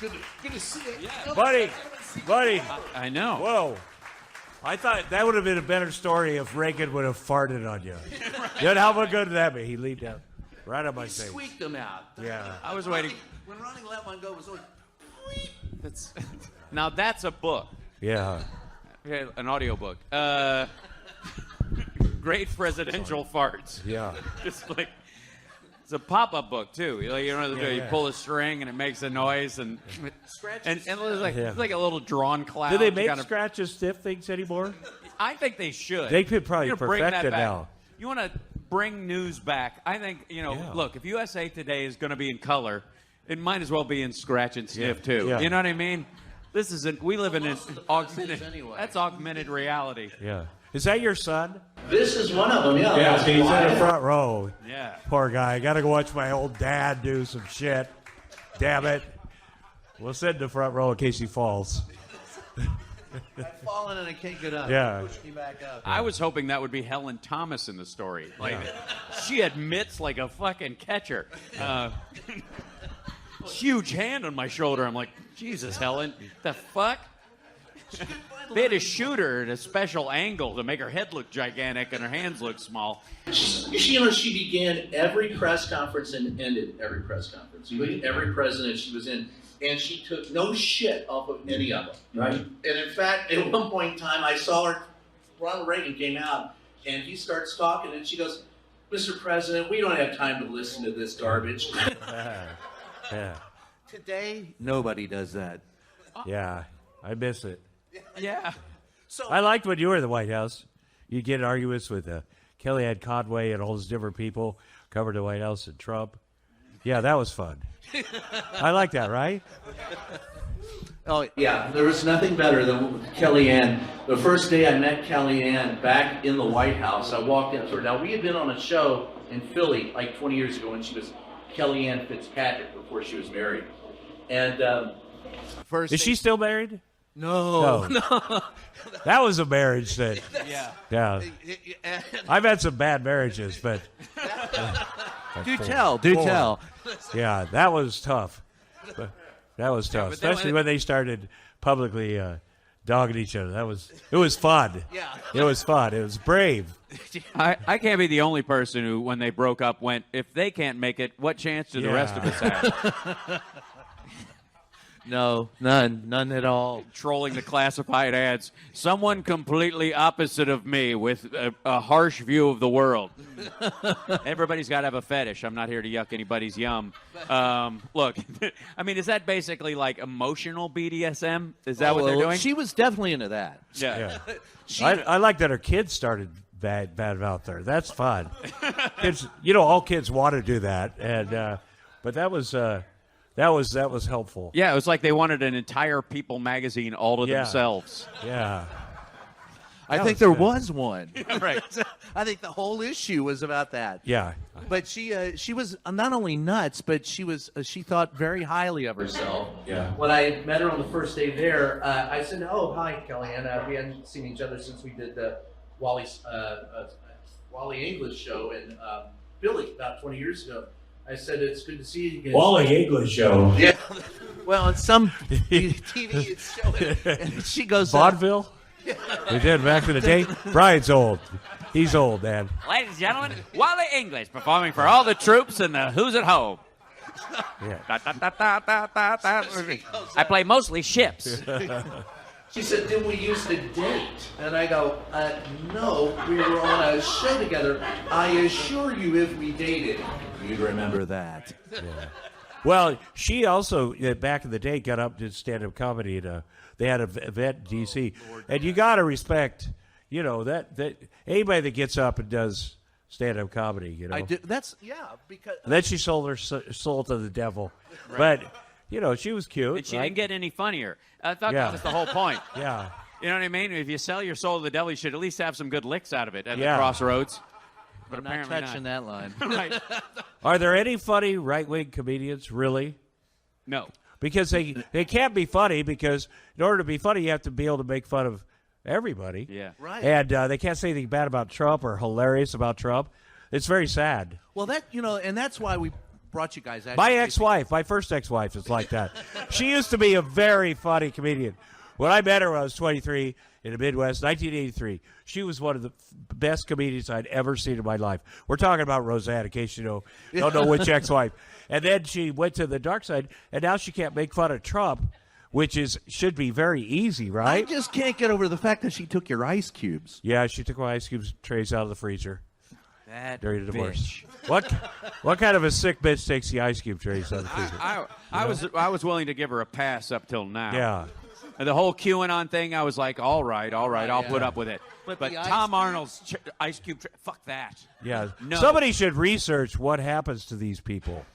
Good to see you. Yeah. Buddy. I know. Whoa. I thought that would have been a better story if Reagan would have farted on you. You know how good would that be? He leaned down right on my face. Squeaked them out. Yeah. I was waiting. When Ronnie let one go, it was always. Now that's a book. Yeah. Okay, an audio book. Great presidential farts. Yeah. Just like it's a pop-up book too. You know what you pull a string and it makes a noise and it's like a little drawn cloud. Do they make kind of, scratch and sniff things anymore? I think they should. They could probably You gotta bring perfect that it back. now. You want to bring news back. I think, look, if USA Today is going to be in color, it might as well be in scratch and sniff too. Yeah. You know what I mean? This isn't. We live in an augmented. anyway. That's augmented reality. Yeah. Is that your son? This is one of them, yeah. Yeah, he's in the front row. Yeah. Poor guy. I got to go watch my old dad do some shit. Damn it. We'll sit in the front row in case he falls. I've fallen and I can't get up. Yeah. Push me back up. I was hoping that would be Helen Thomas in the story. Like, she admits like a fucking catcher. Huge hand on my shoulder. I'm like, Jesus, Helen, the fuck? They had to shoot her at a special angle to make her head look gigantic and her hands look small. She began every press conference and ended every press conference. You look at every president she was in, and she took no shit off of any of them. Right. And in fact, at one point in time, I saw her. Ronald Reagan came out, and he starts talking, and she goes, "Mr. President, we don't have time to listen to this garbage." Yeah. Today, nobody does that. Yeah. I miss it. Yeah. So I liked when you were in the White House. You get in arguments with Kellyanne Conway and all those different people covered the White House and Trump. Yeah, that was fun. I like that, right? Oh, yeah, there was nothing better than Kellyanne. The first day I met Kellyanne back in the White House, I walked into her. Now, we had been on a show in Philly like 20 years ago when she was Kellyanne Fitzpatrick before she was married. And Is she still married? No. That was a marriage that. Yeah. Yeah. I've had some bad marriages, but. Do tell. Yeah, that was tough. That was tough, especially when they started publicly dogging each other. It was fun. Yeah. It was fun. It was brave. I can't be the only person who, when they broke up, went, if they can't make it, what chance do the rest of us have? No, none at all. Trolling the classified ads. Someone completely opposite of me with a harsh view of the world. Everybody's got to have a fetish. I'm not here to yuck anybody's yum. Look, I mean, is that basically like emotional BDSM? Is that what they're doing? She was definitely into that. Yeah. I like that her kids started bad out there. That's fun. Kids, all kids want to do that, and but that was helpful. Yeah, it was like they wanted an entire People magazine all to themselves. Yeah. I think there was one. Right. I think the whole issue was about that. Yeah. But she was not only nuts, but she thought very highly of herself. Yeah. When I met her on the first day there, I said, "Oh, hi, Kellyanne. We hadn't seen each other since we did the Wally English show in Philly about 20 years ago." I said, "It's good to see you again." Wally English show. Yeah. Well, on some TV it's showing, and she goes, Vaudeville? We did back in the day. Brian's old. He's old, man. Ladies and gentlemen, Wally English performing for all the troops and the Who's at Home. Yeah. I play mostly ships. She said, "Did we used to date?" And I go, "No, we were on a show together. I assure you, if we dated, you'd remember that." Yeah. Well, she also, back in the day, got up to stand-up comedy. They had an event in D.C. And you got to respect, that anybody that gets up and does stand-up comedy, I do. That's because. And then she sold her soul to the devil. Right. But, she was cute. And she didn't get any funnier. I thought that was the whole point. Yeah. You know what I mean? If you sell your soul to the devil, you should at least have some good licks out of it at the crossroads. But I'm not apparently touching that line. Right. Are there any funny right-wing comedians, really? No. Because they can't be funny, because in order to be funny, you have to be able to make fun of everybody. Yeah. Right. And they can't say anything bad about Trump or hilarious about Trump. It's very sad. Well, and that's why we brought you guys? My ex-wife, my first ex-wife is like that. She used to be a very funny comedian. When I met her when I was 23 in the Midwest, 1983, she was one of the best comedians I'd ever seen in my life. We're talking about Roseanne, in case you don't know which ex-wife. And then she went to the dark side, and now she can't make fun of Trump, which should be very easy, right? I just can't get over the fact that she took your ice cubes. Yeah, she took my ice cubes trays out of the freezer That during the divorce. bitch. What kind of a sick bitch takes the ice cube trays out of the freezer? I was willing to give her a pass up till now. Yeah. And the whole QAnon thing, I was like, all right, I'll put up with it. But Tom Arnold's ice cube, fuck that. Yeah. No. Somebody should research what happens to these people,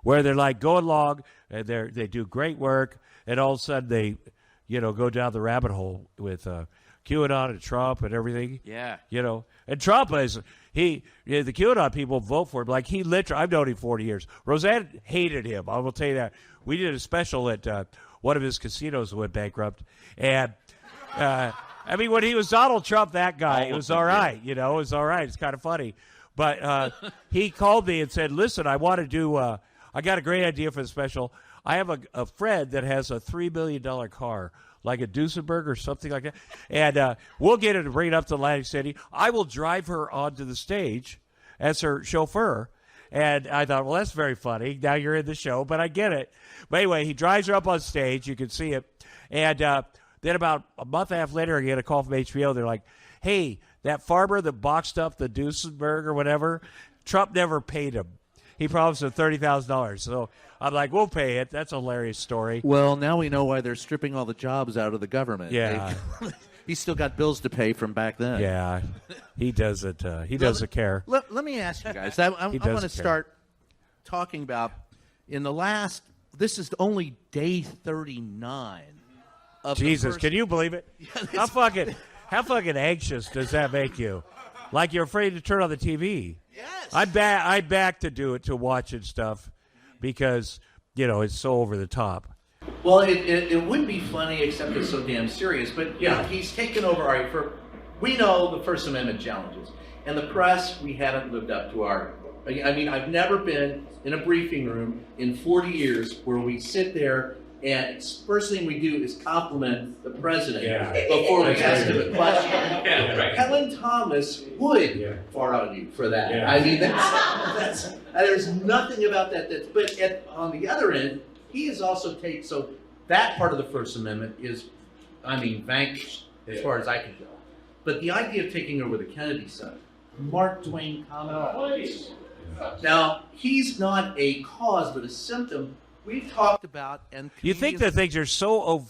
where they're like going along and they do great work, and all of a sudden they, go down the rabbit hole with QAnon and Trump and everything. Yeah. And Trump the QAnon people vote for him. Like he literally, I've known him 40 years. Roseanne hated him. I will tell you that. We did a special at one of his casinos went bankrupt, and when he was Donald Trump, that guy, it was all right. It was all right. It's kind of funny, but he called me and said, "Listen, I want to do. I got a great idea for the special. I have a friend that has a $3 million car." Like a Duesenberg or something like that. And we'll get her to bring it up to Atlantic City. I will drive her onto the stage as her chauffeur. And I thought, well, that's very funny. Now you're in the show, but I get it. But anyway, he drives her up on stage. You can see it. And then about a month and a half later, I get a call from HBO. They're like, hey, that farmer that boxed up the Duesenberg or whatever, Trump never paid him. He promised him $30,000. So I'm like, we'll pay it. That's a hilarious story. Well, now we know why they're stripping all the jobs out of the government. Yeah. He's still got bills to pay from back then. Yeah. He doesn't. He doesn't care. Let me ask you guys. I want to start talking about this is only day 39 of Jesus, can you believe it? How fucking anxious does that make you? Like you're afraid to turn on the TV. Yes. I'm back to do it, to watch and stuff, because it's so over the top. Well, it would be funny, except it's so damn serious. But yeah, he's taken over. All right, we know the First Amendment challenges, and the press, we haven't lived up to our. I've never been in a briefing room in 40 years where we sit there and first thing we do is compliment the president before we ask him a question. Yeah, right. Helen Thomas would fart on you for that. Yeah. That's there's nothing about that. But on the other end, he is also so that part of the First Amendment is, vanquished as far as I can go. But the idea of taking over the Kennedy Center, Mark Twain commented. Now, he's not a cause, but a symptom. We've talked about, and you think that things are so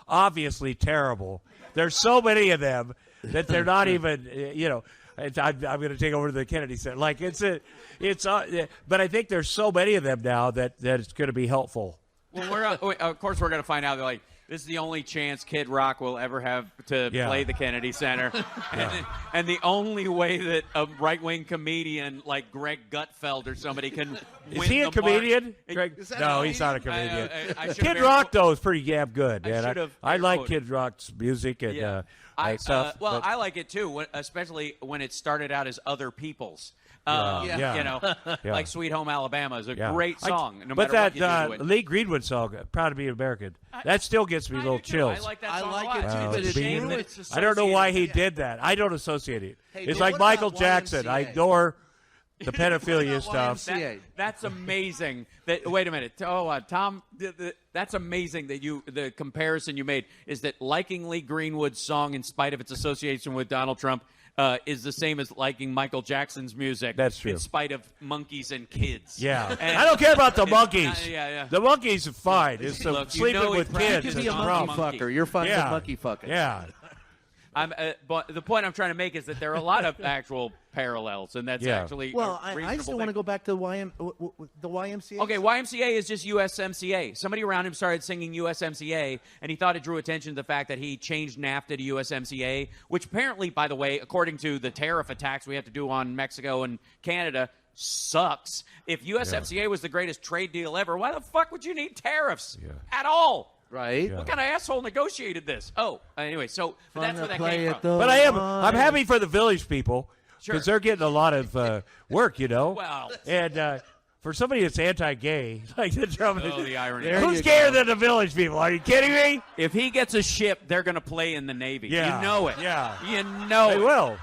obviously terrible. There's so many of them that they're not even, I'm going to take over the Kennedy Center. Like but I think there's so many of them now that it's going to be helpful. Well, of course we're going to find out. They're like, this is the only chance Kid Rock will ever have to play the Kennedy Center. And the only way that a right-wing comedian like Greg Gutfeld or somebody can win Is he a comedian? Greg? No, he's not a comedian. Kid Rock, though, is pretty damn good, man. I like Kid Rock's music and stuff. I like it, too, especially when it started out as other people's. Like Sweet Home Alabama is a great song. But that Lee Greenwood song, Proud to Be American, that still gets me a little chills. I like that song I like it too, but it's true. It's I don't know why he did that. I don't associate it. It's like Michael Jackson. YMCA? I ignore the pedophilia stuff. That's amazing. Wait a minute. Tom, that's amazing that the comparison you made is that liking Lee Greenwood's song in spite of its association with Donald Trump is the same as liking Michael Jackson's music. That's true. In spite of monkeys and kids. Yeah. I don't care about the monkeys. Yeah. The monkeys are fine. It's sleeping with kids. You can It's be a a problem. monkey fucker. You're fine with monkey fucking. Yeah. But the point I'm trying to make is that there are a lot of actual parallels, and that's actually Well, a I still want to go back to the YMCA. Okay, YMCA is just USMCA. Somebody around him started singing USMCA, and he thought it drew attention to the fact that he changed NAFTA to USMCA, which apparently, by the way, according to the tariff attacks we have to do on Mexico and Canada, sucks. If USMCA was the greatest trade deal ever, why the fuck would you need tariffs at all? Right. What kind of asshole negotiated this? Anyway, so that's where that came from. But I'm happy for the village people because they're getting a lot of work, Well, and for somebody that's anti-gay, like the Trump, the irony. who's gayer than the Village people? Are you kidding me? If he gets a ship, they're going to play in the Navy. Yeah. You know it. Yeah. You know They it. will.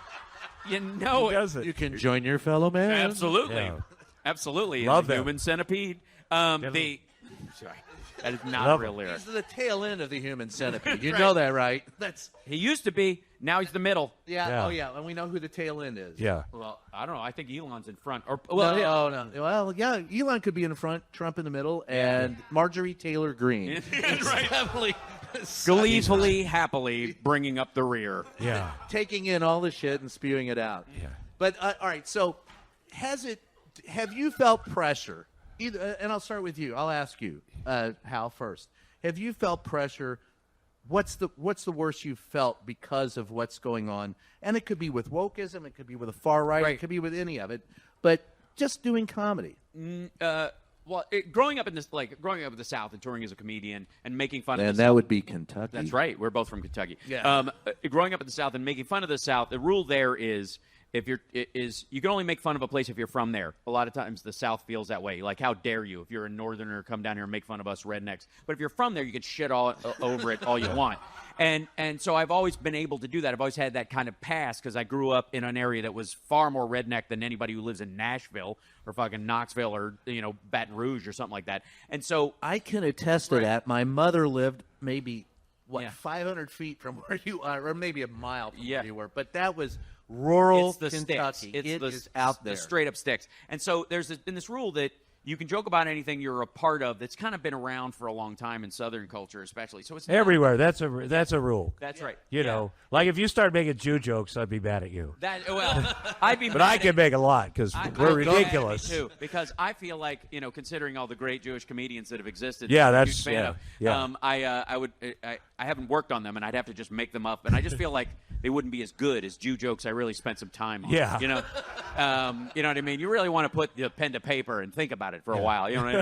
You know He it. does it. You can join your fellow man. Absolutely. Yeah. Absolutely. Love In the them. Human Centipede. Sorry. That is not Love real lyric. He's the tail end of the human centipede. You know that, right? That's He used to be. Now he's the middle. Yeah. Oh yeah, and we know who the tail end is. Yeah. Well, I don't know. I think Elon's in front. Or Well, no. Well, yeah, Elon could be in the front, Trump in the middle, and Marjorie Taylor Greene. Right. Definitely Gleefully, happily bringing up the rear. Yeah. taking in all the shit and spewing it out. Yeah. But all right, so have you felt pressure? Either, and I'll start with you. I'll ask you, Hal, first. Have you felt pressure? What's the worst you've felt because of what's going on? And it could be with wokeism, it could be with the far right, Right. it could be with any of it. But just doing comedy. Well, growing up in the South and touring as a comedian and making fun of And the that South. would be Kentucky. That's right. We're both from Kentucky. Yeah. Growing up in the South and making fun of the South, the rule there is you can only make fun of a place if you're from there. A lot of times the South feels that way. Like, how dare you? If you're a northerner, come down here and make fun of us rednecks. But if you're from there, you can shit all over it all you want. And so I've always been able to do that. I've always had that kind of pass because I grew up in an area that was far more redneck than anybody who lives in Nashville or fucking Knoxville or Baton Rouge or something like that. And so I can attest to that. My mother lived maybe, Yeah. 500 feet from where you are, or maybe a mile from Yeah. where you were. But that was rural it's the Kentucky. sticks. It's It the, is out there. The straight up sticks. And so there's been this rule that you can joke about anything you're a part of that's kind of been around for a long time in Southern culture, especially. So it's not- Everywhere. That's a rule. That's right. You know, like if you start making Jew jokes, I'd be mad at you. I'd be. But mad I at- can make a lot because we're I'd be mad at ridiculous. me too, because I feel like considering all the great Jewish comedians that have existed. Yeah, that I'm a that's- huge fan of, yeah. I haven't worked on them, and I'd have to just make them up, and I just feel like they wouldn't be as good as Jew jokes I really spent some time on. Yeah. You know what I mean? You really want to put the pen to paper and think about it for a while. You know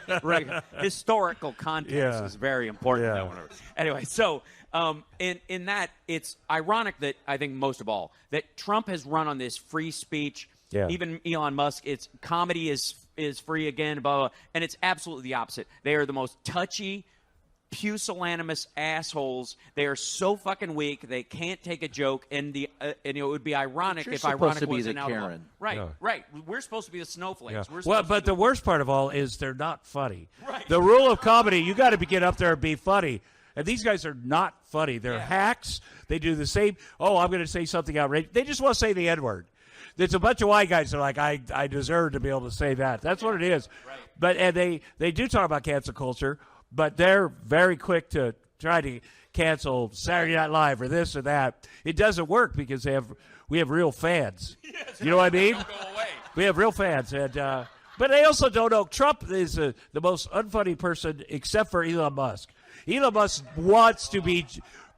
what I mean? Historical context Yeah. is very important. Yeah. That one. Anyway, so in that, it's ironic that I think most of all that Trump has run on this free speech. Yeah. Even Elon Musk, it's comedy is free again, blah, blah, blah, and it's absolutely the opposite. They are the most touchy, pusillanimous assholes. They are so fucking weak. They can't take a joke, and it would be ironic You're if supposed ironic to be was the an outlaw. Karen. Right, Yeah. right. We're supposed to be the snowflakes. Yeah. We're Well, supposed but to the do- worst part of all is they're not funny. Right. The rule of comedy, you got to get up there and be funny. And these guys are not funny. They're hacks. They do the same. Oh, I'm going to say something outrageous. They just want to say the N-word. There's a bunch of white guys that are like, I deserve to be able to say that. That's what it is. Right. But and they do talk about cancel culture, but they're very quick to try to cancel Saturday Night Live or this or that. It doesn't work because we have real fans. You know what I mean? Don't go away. We have real fans, and but they also don't know. Trump is the most unfunny person except for Elon Musk. Elon Musk wants to be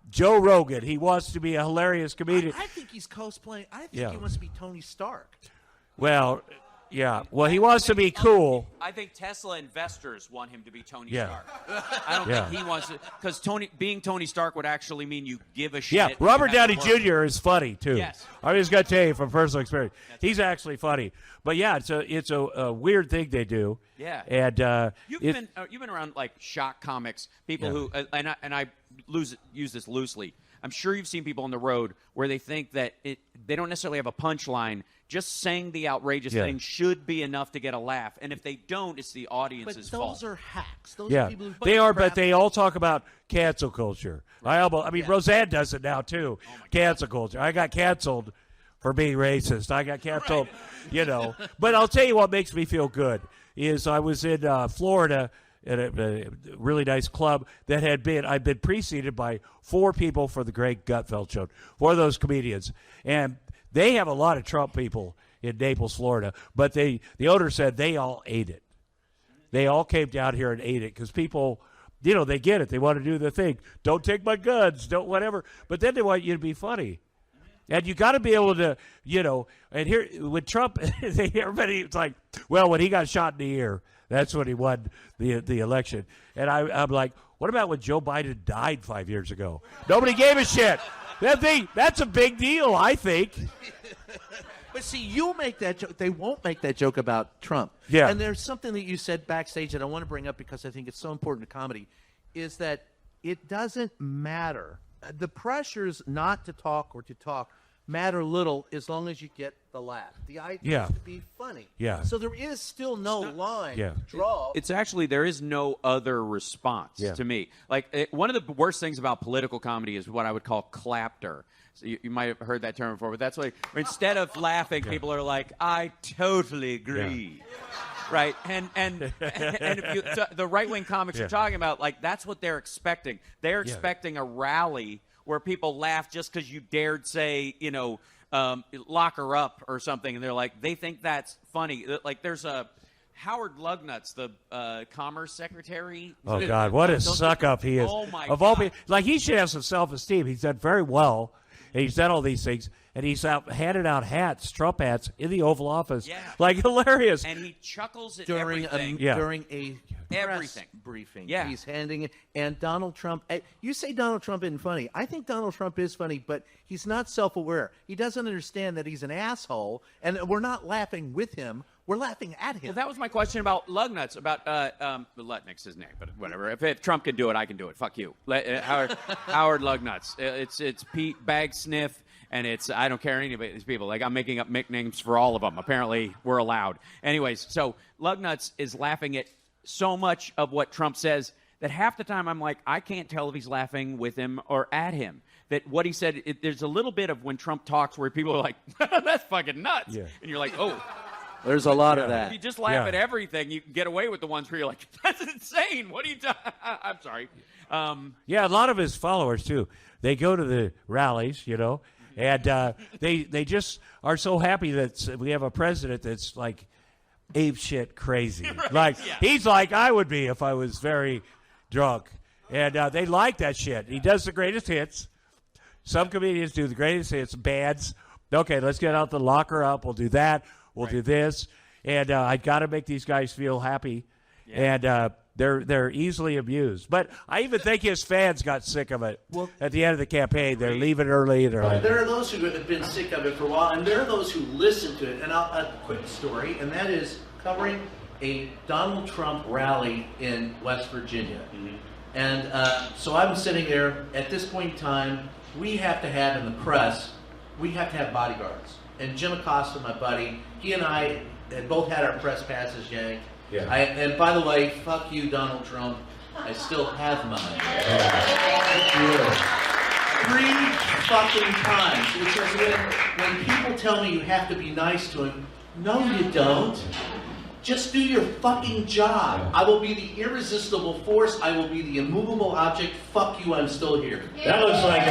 Joe Rogan. He wants to be a hilarious comedian. I think he's cosplaying. I think Yeah. he wants to be Tony Stark. Well, yeah. Well, he wants to be cool. I think Tesla investors want him to be Tony Yeah. Stark. I don't Yeah. think he wants to, because being Tony Stark would actually mean you give a shit. Yeah, and Robert you have Downey to work. Jr. is funny too. Yes. I'm just gonna tell you from personal experience, he's actually funny. But yeah, it's a weird thing they do. Yeah. And You've been around like shock comics, people Yeah. who and I use this loosely. I'm sure you've seen people on the road where they think that they don't necessarily have a punchline. Just saying the outrageous Yeah. thing should be enough to get a laugh, and if they don't, it's the But audience's those fault. are hacks. Those yeah, are people who they are, crap. but they all talk about cancel culture. I mean, Roseanne does it now too. Cancel culture. I got canceled for being racist. I got canceled, But I'll tell you what makes me feel good is I was in Florida at a really nice club that I'd been preceded by 4 people for the Greg Gutfeld show, 4 of those comedians, and they have a lot of Trump people in Naples, Florida, but the owner said they all ate it. They all came down here and ate it because people, they get it. They want to do the thing. Don't take my guns. Don't whatever. But then they want you to be funny. And you got to be able to, and here with Trump, everybody, it's like, well, when he got shot in the ear, that's when he won the election. And I'm like, what about when Joe Biden died 5 years ago? Nobody gave a shit. That's a big deal, I think. But see, you'll make that joke. They won't make that joke about Trump. Yeah. And there's something that you said backstage that I want to bring up because I think it's so important to comedy, is that it doesn't matter. The pressures not to talk or to talk matter little as long as you get the laugh. The idea is to be funny. Yeah. So there is still no line to draw. It's actually, there is no other response to me. Like, one of the worst things about political comedy is what I would call clapter. So you might have heard that term before, but that's like, instead of laughing, people are like, I totally agree. Right, and if you, so the right-wing comics are talking about, like, that's what they're expecting. They're expecting a rally where people laugh just because you dared say, you know, lock her up or something, and they're like, they think that's funny. Like, there's a Howard Lugnuts, the Commerce Secretary. Oh God, what a suck up he is! Oh my of God. all people, like he should have some self-esteem. He's done very well, and he's done all these things, and he's handed out hats, Trump hats, in the Oval Office, like hilarious. And he chuckles at during everything. during a press Everything. briefing. Yeah. He's handing it. And Donald Trump, you say Donald Trump isn't funny. I think Donald Trump is funny, but he's not self-aware. He doesn't understand that he's an asshole, and we're not laughing with him. We're laughing at him. Well, that was my question about Lugnuts, about Lutnick's his name, but whatever. If Trump can do it, I can do it. Fuck you. Howard Lugnuts. It's Pete Bagsniff, and it's, I don't care any of these people. Like, I'm making up nicknames for all of them. Apparently, we're allowed. Anyways, so Lugnuts is laughing at so much of what Trump says that half the time I'm like, I can't tell if he's laughing with him or at him. That what he said, there's a little bit of when Trump talks where people are like, that's fucking nuts. Yeah. And you're like, oh. There's a lot of If that. you just laugh at everything, you can get away with the ones where you're like, that's insane. What are you talking? I'm sorry. Yeah, a lot of his followers too. They go to the rallies, you know, and they just are so happy that we have a president that's like ape shit crazy. Like he's like I would be if I was very drunk, and they like that shit. He does the greatest hits. Some comedians do the greatest hits, bands. Okay, let's get out the locker up. We'll do that. We'll do this, and I got to make these guys feel happy, and they're easily abused. But I even think his fans got sick of it. Well, at the end of the campaign, they're leaving early. They're like, There are those who have been sick of it for a while, and there are those who listen to it. And a quick story, and that is covering a Donald Trump rally in West Virginia. And so I'm sitting there. At this point in time, we have to have in the press, we have to have bodyguards. And Jim Acosta, my buddy, he and I had both had our press passes yanked. Yeah. And by the way, fuck you, Donald Trump. I still have mine. 3 fucking times. Because when people tell me you have to be nice to him, no, you don't. Just do your fucking job. I will be the irresistible force. I will be the immovable object. Fuck you, I'm still here. That looks like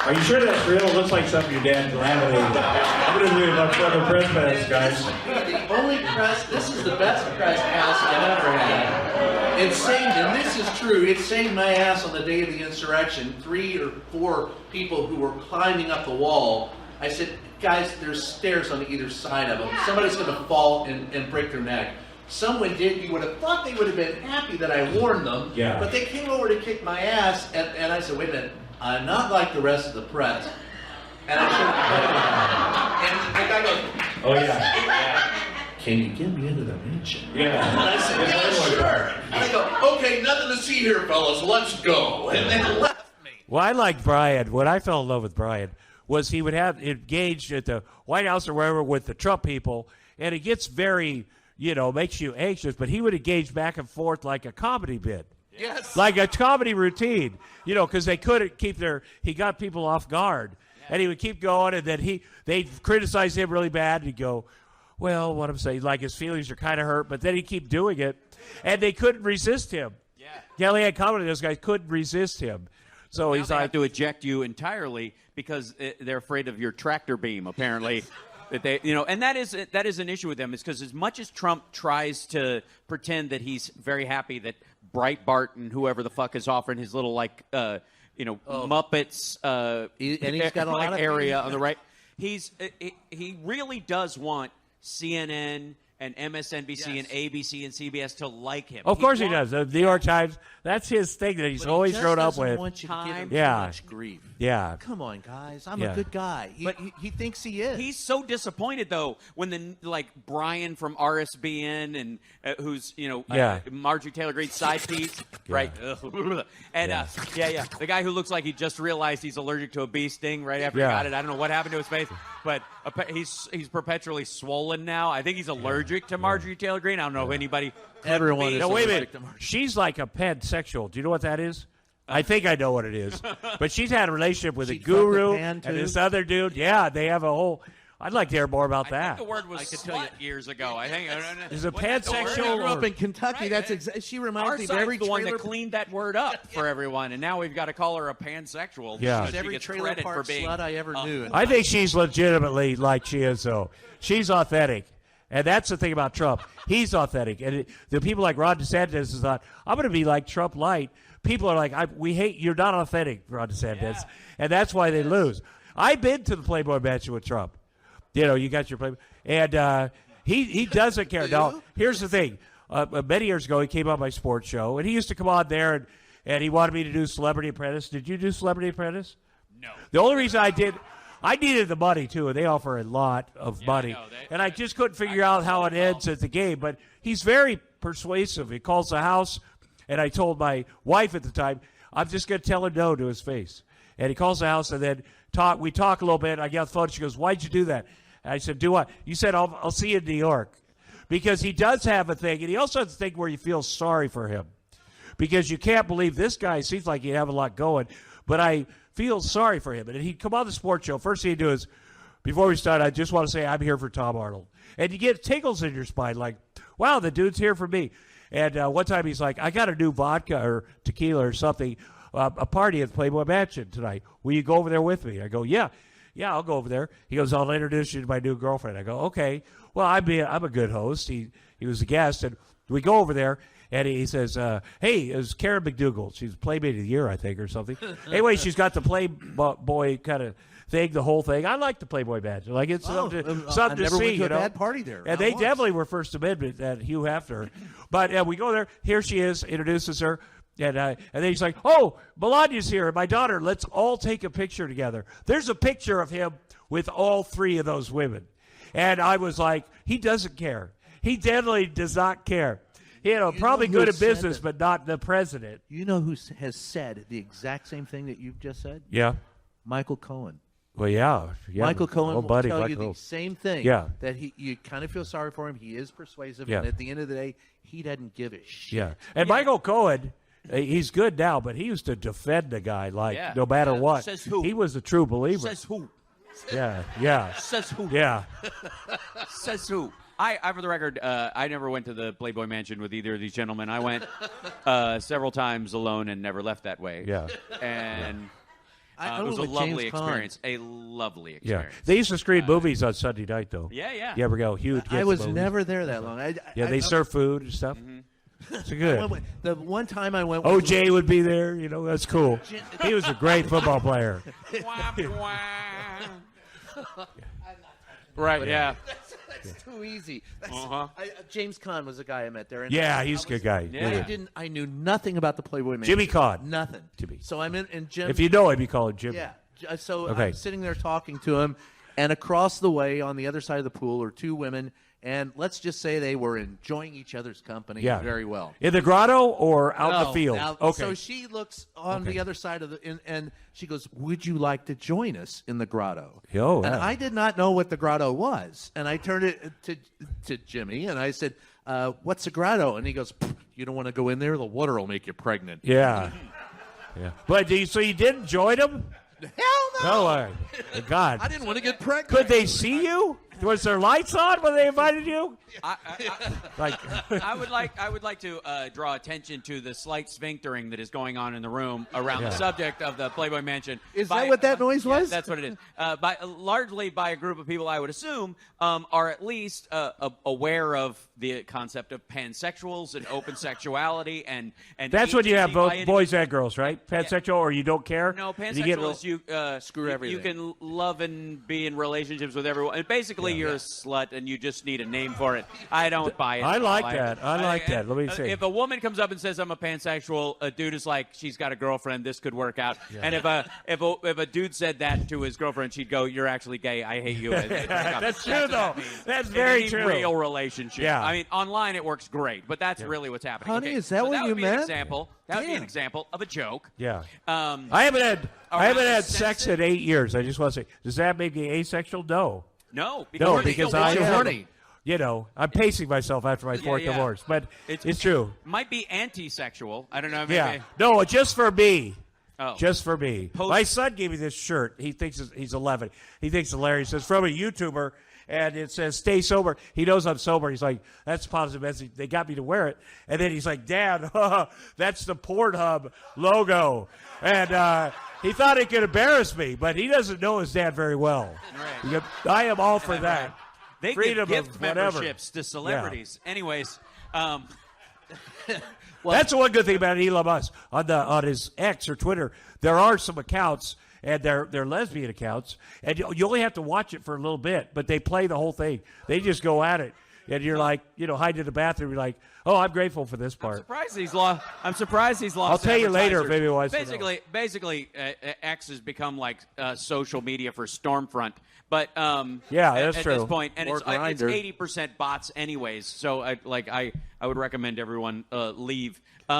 are you sure that's real? It looks like something your dad laminated. I'm going to do about fucking press pass, guys. The only press, this is the best press pass I've ever had. It saved, and this is true, it saved my ass on the day of the insurrection. 3 or 4 people who were climbing up the wall, I said, guys, there's stairs on either side of them. Somebody's going to fall and break their neck. Someone did. You would have thought they would have been happy that I warned them. Yeah. But they came over to kick my ass, and I said, wait a minute, I'm not like the rest of the press. And I should and the guy goes, Oh, yeah. can you get me into the mansion? Yeah. And I said, yeah, sure. And I go, okay, nothing to see here, fellas. Let's go. And then left me. well, I like Brian. When I fell in love with Brian was he would have engaged at the White House or wherever with the Trump people, and it gets very, makes you anxious, but he would engage back and forth like a comedy bit. Yes. Like a comedy routine, because they couldn't keep he got people off guard. And he would keep going, and then they'd criticize him really bad, and he'd go, well, what I'm saying, like his feelings are kind of hurt, but then he'd keep doing it, and they couldn't resist him. Yeah. Kellyanne Conway, those guys couldn't resist him. So Now he's they like, have to eject you entirely because they're afraid of your tractor beam, apparently. That they, and that is an issue with them, is because as much as Trump tries to pretend that he's very happy that Breitbart and whoever the fuck is offering his little Muppets And he's got a lot of area on the right, he really does want CNN and MSNBC and ABC and CBS to like him. Of course he does. The New York Times, that's his thing that he's always grown up with. He want you to give him too Yeah. much grief. Yeah. Come on, guys. I'm Yeah. a good guy. He thinks he is. He's so disappointed though when Brian from RSBN and who's Marjorie Taylor Greene's side piece, right? And the guy who looks like he just realized he's allergic to a bee sting right after he got it. I don't know what happened to his face, but he's perpetually swollen now. I think he's allergic to Marjorie Taylor Greene. I don't know if anybody. Everyone is No, wait a allergic minute. to Marjorie. She's like a pansexual. Do you know what that is? I think I know what it is. But she's had a relationship with a She'd fuck a guru pan, and too? this other dude. Yeah, they have a whole. I'd like to hear more about I that. think the word was slut years ago. I think Is it wasn't that the word? I pansexual? grew up or- in Kentucky. Right, That's she reminds Our me of side's every the one trailer. that cleaned that word up for everyone, and now we've got to call her a pansexual. Yeah. because She's she every gets trailer credit park for being. slut I ever knew. I think she's legitimately like she is, though. She's authentic. And that's the thing about Trump. He's authentic. And the people like Ron DeSantis thought, I'm going to be like Trump light. People are like, we hate, you're not authentic, Ron DeSantis. Yeah. And that's why they lose. I've been to the Playboy Mansion with Trump. You got your Playboy. And he doesn't care. Now, here's the thing. Many years ago, he came on my sports show, and he used to come on there, and he wanted me to do Celebrity Apprentice. Did you do Celebrity Apprentice? No. The only reason I needed the money, too, and they offer a lot of money. no, And I just couldn't figure out how it ends at the game. But he's very persuasive. He calls the house, and I told my wife at the time, I'm just going to tell him no to his face. And he calls the house, and then we talk a little bit. I get on the phone. She goes, why'd you do that? And I said, do what? You said, I'll see you in New York. Because he does have a thing, and he also has a thing where you feel sorry for him. Because you can't believe this guy seems like he'd have a lot going. But I feel sorry for him. And he'd come on the sports show. First thing he'd do is, before we start, I just want to say I'm here for Tom Arnold. And you get tingles in your spine like, wow, the dude's here for me. And one time he's like, I got a new vodka or tequila or something, a party at the Playboy Mansion tonight. Will you go over there with me? I go, yeah, I'll go over there. He goes, I'll introduce you to my new girlfriend. I go, okay. Well, I'm a good host. He was a guest. And we go over there. And he says, hey, it's Karen McDougal. She's Playmate of the Year, I think, or something. Anyway, she's got the Playboy kind of thing, the whole thing. I like the Playboy Mansion. Like, it's something to see, I never went to a bad party there. And they definitely were First Amendment at Hugh Hefner. But we go there. Here she is, introduces her. And then he's like, oh, Melania's here, my daughter. Let's all take a picture together. There's a picture of him with all three of those women. And I was like, he doesn't care. He definitely does not care. Probably good at business, but not the president. You know who has said the exact same thing that you've just said? Yeah. Michael Cohen. Well, yeah. Michael Cohen will buddy, tell you Michael. the same thing. Yeah. That you kind of feel sorry for him. He is persuasive. Yeah. And at the end of the day, he doesn't give a shit. Yeah. And Michael Cohen, he's good now, but he used to defend the guy no matter what. Says who? He was a true believer. Says who? Yeah. Says who? Yeah. Says who? I, for the record, I never went to the Playboy Mansion with either of these gentlemen. I went several times alone and never left that way. Yeah. And I it was a with lovely James Caan. experience. A lovely Yeah. experience. They used to screen movies on Sunday night, though. Yeah. You ever go? Huge. I was never there that long. They serve food and stuff. It's good. The one time I went with OJ would be there. That's cool. He was a great football player. Right, yeah. That's too easy. Uh-huh. James Caan was the guy I met there. And Yeah, he's a good guy. Yeah. I knew nothing about the Playboy Mansion. Jimmy Caan. Nothing. Jimmy. So I'm in Jim. If you know him, you call him Jimmy. Yeah. So Okay. I'm sitting there talking to him, and across the way on the other side of the pool are two women, and let's just say they were enjoying each other's company very well. In the grotto or out in the field? Now, Okay. So she looks on the other side of and she goes, "Would you like to join us in the grotto?" Oh, and yeah. I did not know what the grotto was, and I turned it to Jimmy, and I said, "What's a grotto?" And he goes, "You don't want to go in there. The water will make you pregnant." Yeah. Yeah. But so you didn't join him? Hell no! No, God. I didn't want to get pregnant. Could they see you? Was there lights on when they invited you? I would like to draw attention to the slight sphinctering that is going on in the room around the subject of the Playboy Mansion. Is that what that noise was? That's what it is. Largely by a group of people I would assume are at least aaware of the concept of pansexuals and open sexuality and That's when you have both agency by boys and girls, right? Pansexual, or you don't care? No, And you get pansexual is you Screw everything. You can love and be in relationships with everyone. And basically, basically you're a slut and you just need a name for it. I don't buy it. I like that. I like that. Let me see. If a woman comes up and says I'm a pansexual, a dude is like, she's got a girlfriend. This could work out. And if a dude said that to his girlfriend, she'd go, "You're actually gay. I hate you." That's true, though. That's In very any true. Real relationship. Yeah. I mean, online it works great, but that's really what's happening. Honey, Okay, is that so what that you would be meant? An example. That would be an Damn. example of a joke. Yeah. I I haven't had sex in 8 years. I just want to say, does that make me asexual? No. No, No, you're because still I horny. am. horny. You know, I'm pacing myself after my fourth yeah. divorce, but it's true. Might be anti-sexual. I don't know. Maybe. Yeah. No, just for me. Oh. Just for me. Post- My son gave me this shirt. He thinks he's 11. He thinks it's hilarious. It's from a YouTuber, and it says, "Stay sober." He knows I'm sober. He's like, "That's positive message." They got me to wear it. And then he's like, "Dad, that's the Pornhub logo." And he thought it could embarrass me, but he doesn't know his dad very well. Right. I am all for that. They Freedom give of gift whatever. memberships to celebrities. Anyways, That's the one good thing about Elon Musk. On his X or Twitter, there are some accounts, and they're lesbian accounts, and you only have to watch it for a little bit, but they play the whole thing. They just go at it, and you're like, hide in the bathroom. You're like, oh, I'm grateful for this part. I'm surprised he's lost. I'll tell you later if advertisers. anyone wants to know. Basically, X has become like social media for Stormfront. But Yeah, at that's true. this point, and Or it's Grindr. 80% bots anyways. So I would recommend everyone leave. We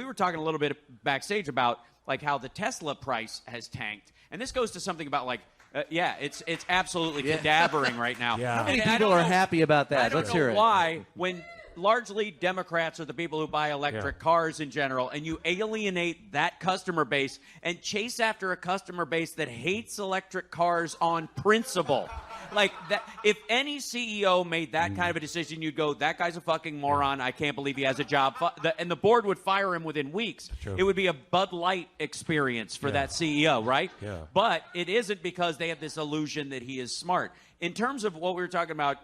were talking a little bit backstage about like how the Tesla price has tanked, and this goes to something about like. It's absolutely cadavering right now. Yeah. How many And I people don't are know- happy about that? I don't Let's know hear it. why, when largely Democrats are the people who buy electric cars in general, and you alienate that customer base and chase after a customer base that hates electric cars on principle. Like that, if any CEO made that kind of a decision, you'd go, "That guy's a fucking moron. I can't believe he has a job." And the board would fire him within weeks. True. It would be a Bud Light experience for that CEO, right? Yeah. But it isn't because they have this illusion that he is smart. In terms of what we were talking about,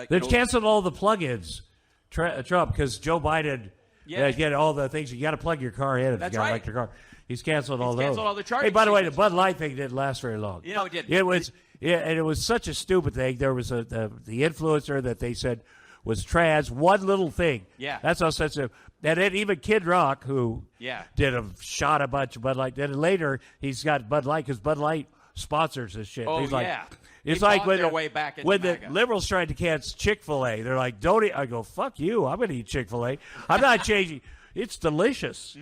They've canceled all the plug-ins, Trump, because Joe Biden get all the things. You got to plug your car in if That's you got an right. electric car. He's canceled all those. canceled all the charging Hey, by the way, the stations. Bud Light thing didn't last very long. You know, it didn't. It was, and it was such a stupid thing. There was the influencer that they said was trans. One little thing. Yeah. That's how sensitive. And then even Kid Rock, who did a bunch of Bud Light. Then later he's got Bud Light because Bud Light sponsors this shit. Oh, He's like, yeah. It's They like bought when their way back into when the MAGA. liberals tried to cancel Chick-fil-A. They're like, "Don't eat." I go, "Fuck you! I'm going to eat Chick-fil-A. I'm not changing. It's delicious."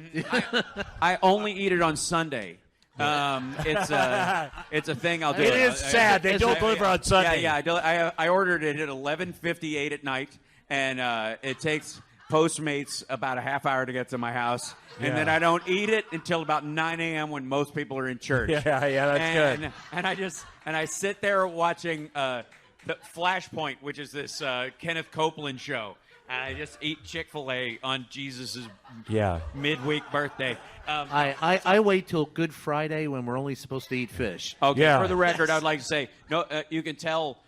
I only eat it on Sunday. It's a thing I'll do. It is sad. They don't deliver on Sunday. Yeah. I ordered it at 11:58 at night, and it takes Postmates about a half hour to get to my house, and then I don't eat it until about 9 a.m. when most people are in church. Yeah, that's good. And I sit there watching the Flashpoint, which is this Kenneth Copeland show. And I just eat Chick-fil-A on Jesus' midweek birthday. I wait till Good Friday when we're only supposed to eat fish. Okay, Yeah. for the record, I'd like to say, no, you can tell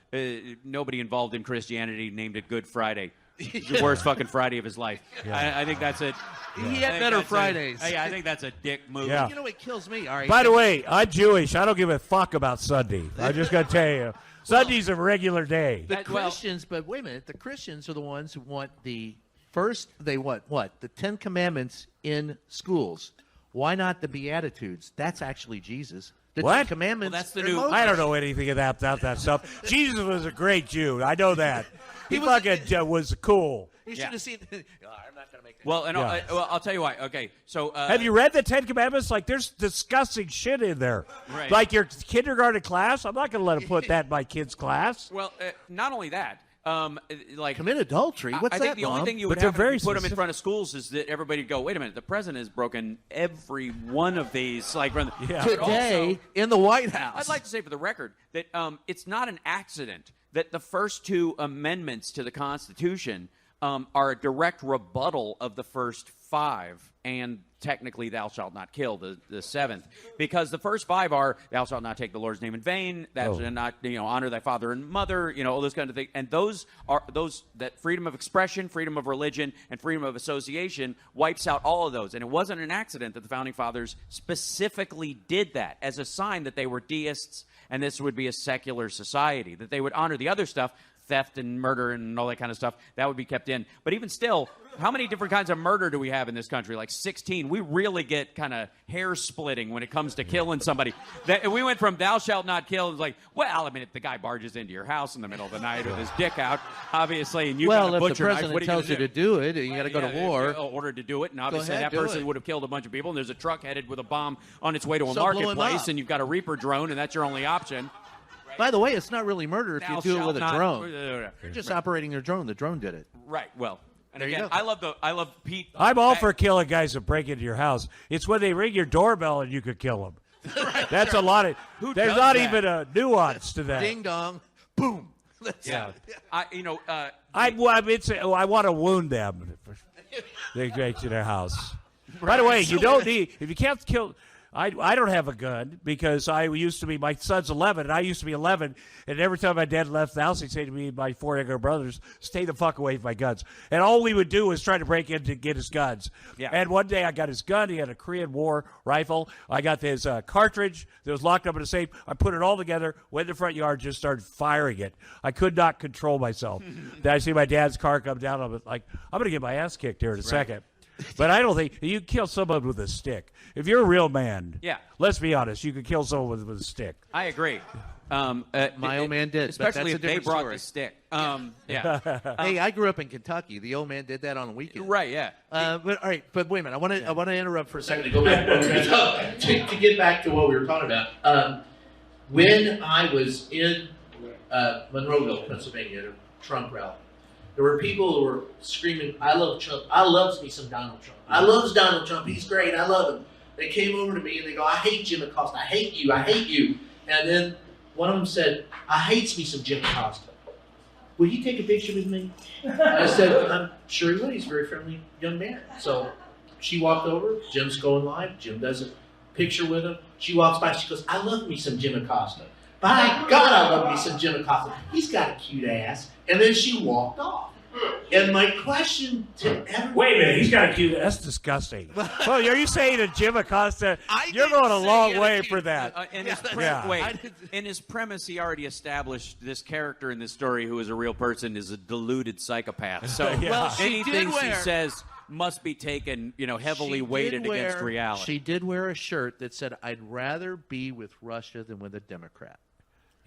nobody involved in Christianity named it Good Friday. It's the worst fucking Friday of his life. I think that's it. He had better Fridays. I think that's a dick move. Yeah. You know what kills me? All right. By the way, I'm Jewish. I don't give a fuck about Sunday. I'm just going to tell you. Sunday's a regular day. The Christians, but wait a minute. The Christians are the ones who want they want what? The 10 Commandments in schools. Why not the Beatitudes? That's actually Jesus. The What? 10 Commandments. Well, that's the are new- Moses. I don't know anything about that stuff. Jesus was a great Jew. I know that. He fucking was cool. You should have seen. I'm not going to make that. Well, and Yeah. I'll tell you why. Okay, so Have you read the Ten Commandments? Like, there's disgusting shit in there. Right. Like your kindergarten class. I'm not going to let them put that in my kid's class. Well, not only that, like Commit adultery. What's I that, think the only Mom? thing you But would they're have very if you put them in specific. front of schools is that everybody would go, wait a minute, the president has broken every one of these. Like, Yeah. But Today also, in the White House. I'd like to say for the record that it's not an accident that the first two amendments to the Constitution are a direct rebuttal of the first five, and technically thou shalt not kill, the seventh, because the first five are thou shalt not take the Lord's name in vain, thou shalt not honor thy father and mother, all those kind of things, and those that freedom of expression, freedom of religion, and freedom of association wipes out all of those. And it wasn't an accident that the founding fathers specifically did that as a sign that they were deists and this would be a secular society, that they would honor the other stuff, theft and murder and all that kind of stuff, that would be kept in. But even still, how many different kinds of murder do we have in this country? Like 16. We really get kind of hair-splitting when it comes to killing somebody. We went from thou shalt not kill, it's like, well, I mean, if the guy barges into your house in the middle of the night with his dick out, obviously, and you got a Well, if the butcher knife, president what are you tells you gonna to do it, you got to go to war. Ordered to do it, and obviously ahead, that do person it. would have killed a bunch of people, and there's a truck headed with a bomb on its way to a So blow him marketplace, up. and you've got a Reaper drone, and that's your only option. By the way, it's not really murder if Thou you do it shalt with a not- drone. You're just operating your drone. The drone did it. Right. Well, and There you again, go. I love Pete. I'm all for killing guys that break into your house. It's when they ring your doorbell and you could kill them. That's a lot of. There's does not that? even a nuance to that. Ding dong, boom. Yeah. I I want to wound them. They break to their house. By the way, you don't need if you can't kill. I don't have a gun because I used to be, my son's 11, and I used to be 11, and every time my dad left the house, he'd say to me and my 4 younger brothers, stay the fuck away from my guns. And all we would do was try to break in to get his guns. Yeah. And one day I got his gun. He had a Korean War rifle. I got his cartridge that was locked up in a safe. I put it all together, went in the front yard, just started firing it. I could not control myself. Then I see my dad's car come down. I'm like, I'm going to get my ass kicked here in a second. But I don't think you can kill someone with a stick. If you're a real man, Yeah. let's be honest, you could kill someone with a stick. I agree. My old man did, but especially that's a if they different brought story. the stick. Yeah. Hey, I grew up in Kentucky. The old man did that on a weekend. Right. Yeah. But all right, but wait a minute. I want to interrupt for a second. To go back to get back to what we were talking about. When I was in Monroeville, Pennsylvania, at a Trump rally, there were people who were screaming, "I love Trump. I loves me some Donald Trump. I loves Donald Trump. He's great. I love him." They came over to me and they go, "I hate Jim Acosta. I hate you. I hate you." And then one of them said, "I hates me some Jim Acosta. Will he take a picture with me?" I said, "I'm sure he would. He's a very friendly young man." So she walked over. Jim's going live. Jim does a picture with him. She walks by. She goes, "I love me some Jim Acosta. By God, I love me some Jim Acosta. He's got a cute ass." And then she walked off. And my question to everyone... Wait a minute, he's got a cute. That's disgusting. Well, are you saying that Jim Acosta? You're going a long way for that. In his premise, he already established this character in this story, who is a real person, is a deluded psychopath. So anything she says must be taken, heavily weighted against reality. She did wear a shirt that said, "I'd rather be with Russia than with a Democrat."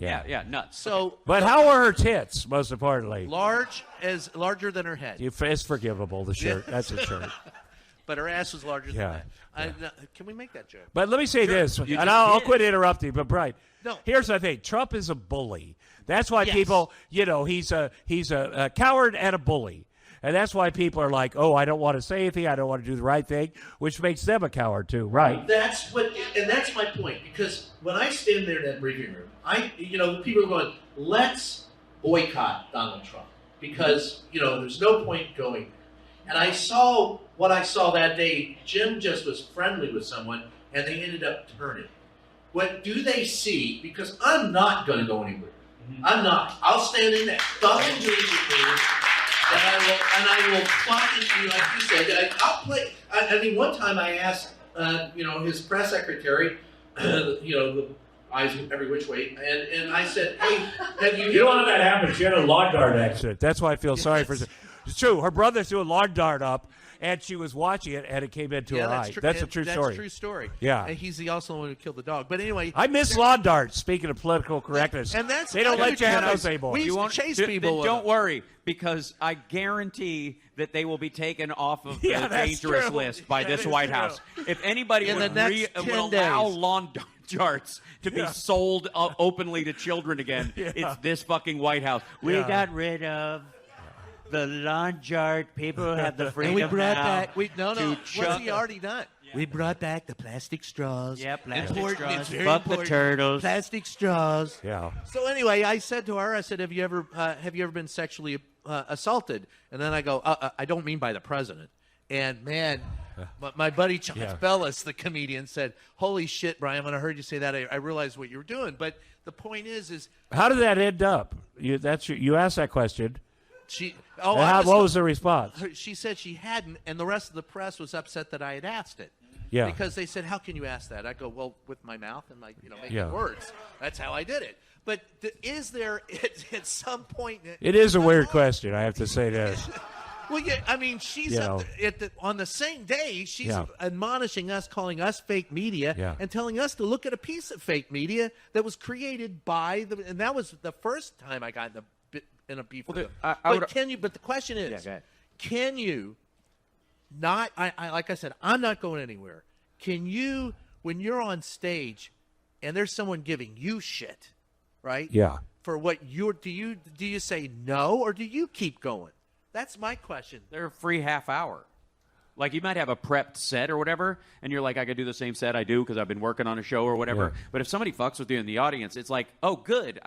Yeah, nuts. So, But how are her tits, most importantly? larger than her head. It's forgivable, the shirt. That's a shirt. But her ass was larger Yeah. than that. Can we make that joke? But let me say this, and just I'll did. quit interrupting. But Brian, No. here's the thing: Trump is a bully. That's why Yes. people, he's a coward and a bully, and that's why people are like, "Oh, I don't want to say anything. I don't want to do the right thing," which makes them a coward too, right? That's my point, because when I stand there in that briefing room, people are going, "Let's boycott Donald Trump," because, there's no point going. And I saw what I saw that day. Jim just was friendly with someone, and they ended up turning. What do they see? Because I'm not going to go anywhere. I'm not. I'll stand in that fucking briefing room, and I will fucking, like you said, I'll play. I mean, one time I asked, his press secretary, the eyes every which way, and I said, "Hey, have you?" You don't want that to happen. She had a lawn dart accident. That's why I feel sorry for her. It's true. Her brother threw a lawn dart up, and she was watching it, and it came into her eye. That's a true story. That's a true story. Yeah. And he's also the one who killed the dog. But anyway, I miss lawn darts. Speaking of political correctness, and that's they don't let you have those we anymore. used to chase people. Then with don't them. worry, because I guarantee that they will be taken off of the Yeah, that's dangerous true. list by That this is White true. House. If anybody In would, the next 10 would allow days. lawn darts to be sold openly to children again, it's this fucking White House. We Yeah. got rid of the lawn dart. People have the freedom And we brought now back. to What's chuck- he already done? We brought back the plastic straws. Yeah, plastic Important. straws. It's very Fuck the important. turtles. Plastic straws. Yeah. So anyway, I said to her, I said, "Have you ever been sexually assaulted?" And then I go, "I don't mean by the president." And man, my buddy John Bellis, the comedian, said, "Holy shit, Brian! When I heard you say that, I realized what you were doing." But the point is How did that end up? You asked that question. she. What was the response? She said she hadn't, and the rest of the press was upset that I had asked it. Yeah. Because they said, how can you ask that? I go, well, with my mouth and my, making Yeah. words. That's how I did it. But is there at some point? It is a weird question, I have to say this. Well, yeah, I mean, she's up on the same day. She's admonishing us, calling us fake media, and telling us to look at a piece of fake media that was created by and that was the first time I got in a beef with them. But the question is, can you not? I like I said, I'm not going anywhere. Can you, when you're on stage, and there's someone giving you shit, right? Yeah. For what do you say no, or do you keep going? That's my question. They're a free half hour. Like, you might have a prepped set or whatever, and you're like, I could do the same set I do because I've been working on a show or whatever. Yeah. But if somebody fucks with you in the audience, it's like, oh, good.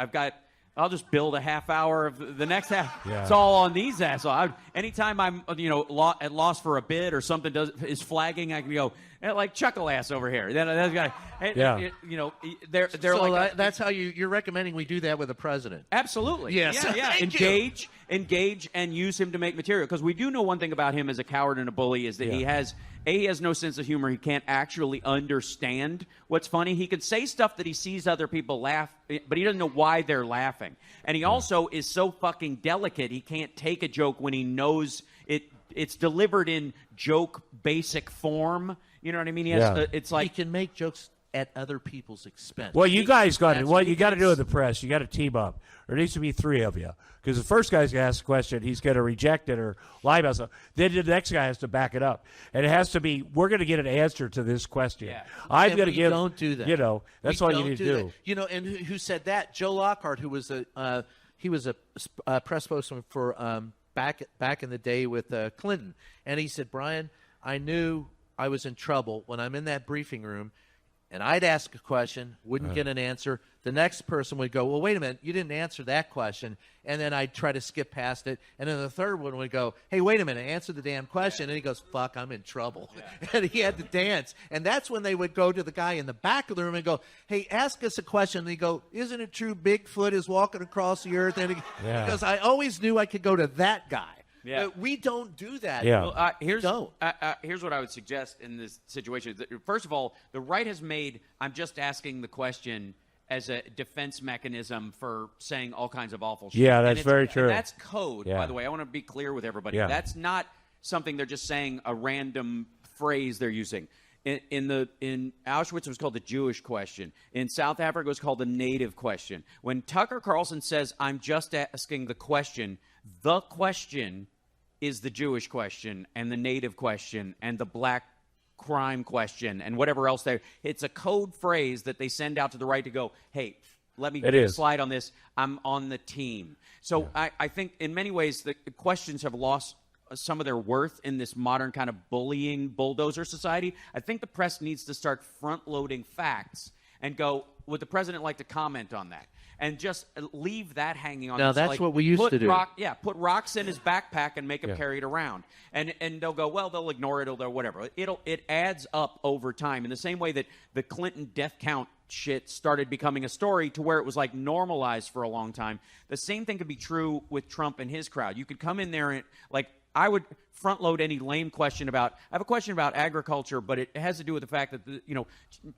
I'll just build a half hour of the next half. Yeah. It's all on these assholes. Anytime I'm, at loss for a bid or something is flagging, I can go, like chuckle ass over here. Then that guy, they're so like that's how you're recommending we do that with the president. Absolutely. Yes. Yeah. Engage, and use him to make material. Because we do know one thing about him as a coward and a bully is that he has no sense of humor. He can't actually understand what's funny. He can say stuff that he sees other people laugh, but he doesn't know why they're laughing. And he also is so fucking delicate, he can't take a joke when he knows it's delivered in joke basic form. You know what I mean? It's like he can make jokes at other people's expense. Well, you guys got it. What you got to do with the press, you got to team up. There needs to be three of you. Because the first guy's going to ask a question, he's going to reject it or lie about something. Then the next guy has to back it up. And it has to be, we're going to get an answer to this question. Yeah. I'm going to give. Don't do that. That's all you need to do. And who said that? Joe Lockhart, who was he was a press spokesman for back in the day with Clinton. And he said, Brian, I knew I was in trouble when I'm in that briefing room. And I'd ask a question, wouldn't get an answer. The next person would go, well, wait a minute, you didn't answer that question. And then I'd try to skip past it. And then the third one would go, hey, wait a minute, answer the damn question. And he goes, fuck, I'm in trouble. Yeah. And he had to dance. And that's when they would go to the guy in the back of the room and go, hey, ask us a question. And he'd go, isn't it true Bigfoot is walking across the earth? And because I always knew I could go to that guy. Yeah. But we don't do that. Yeah. Well, here's what I would suggest in this situation. First of all, the right has made I'm just asking the question as a defense mechanism for saying all kinds of awful shit. Yeah, that's very true. That's code, by the way. I want to be clear with everybody. Yeah. That's not something they're just saying a random phrase they're using. In Auschwitz, it was called the Jewish question. In South Africa, it was called the Native question. When Tucker Carlson says, I'm just asking the question is the Jewish question and the Native question and the black crime question and whatever else there. It's a code phrase that they send out to the right to go, hey, let me slide on this. I'm on the team. So I think in many ways the questions have lost some of their worth in this modern kind of bullying bulldozer society. I think the press needs to start front-loading facts and go, would the president like to comment on that? And just leave that hanging on. Now, that's what we used to do. Put rocks in his backpack and make him carry it around. And they'll go, well, they'll ignore it or whatever. It adds up over time. In the same way that the Clinton death count shit started becoming a story to where it was like normalized for a long time. The same thing could be true with Trump and his crowd. You could come in there and I would front load any lame question I have a question about agriculture, but it has to do with the fact that,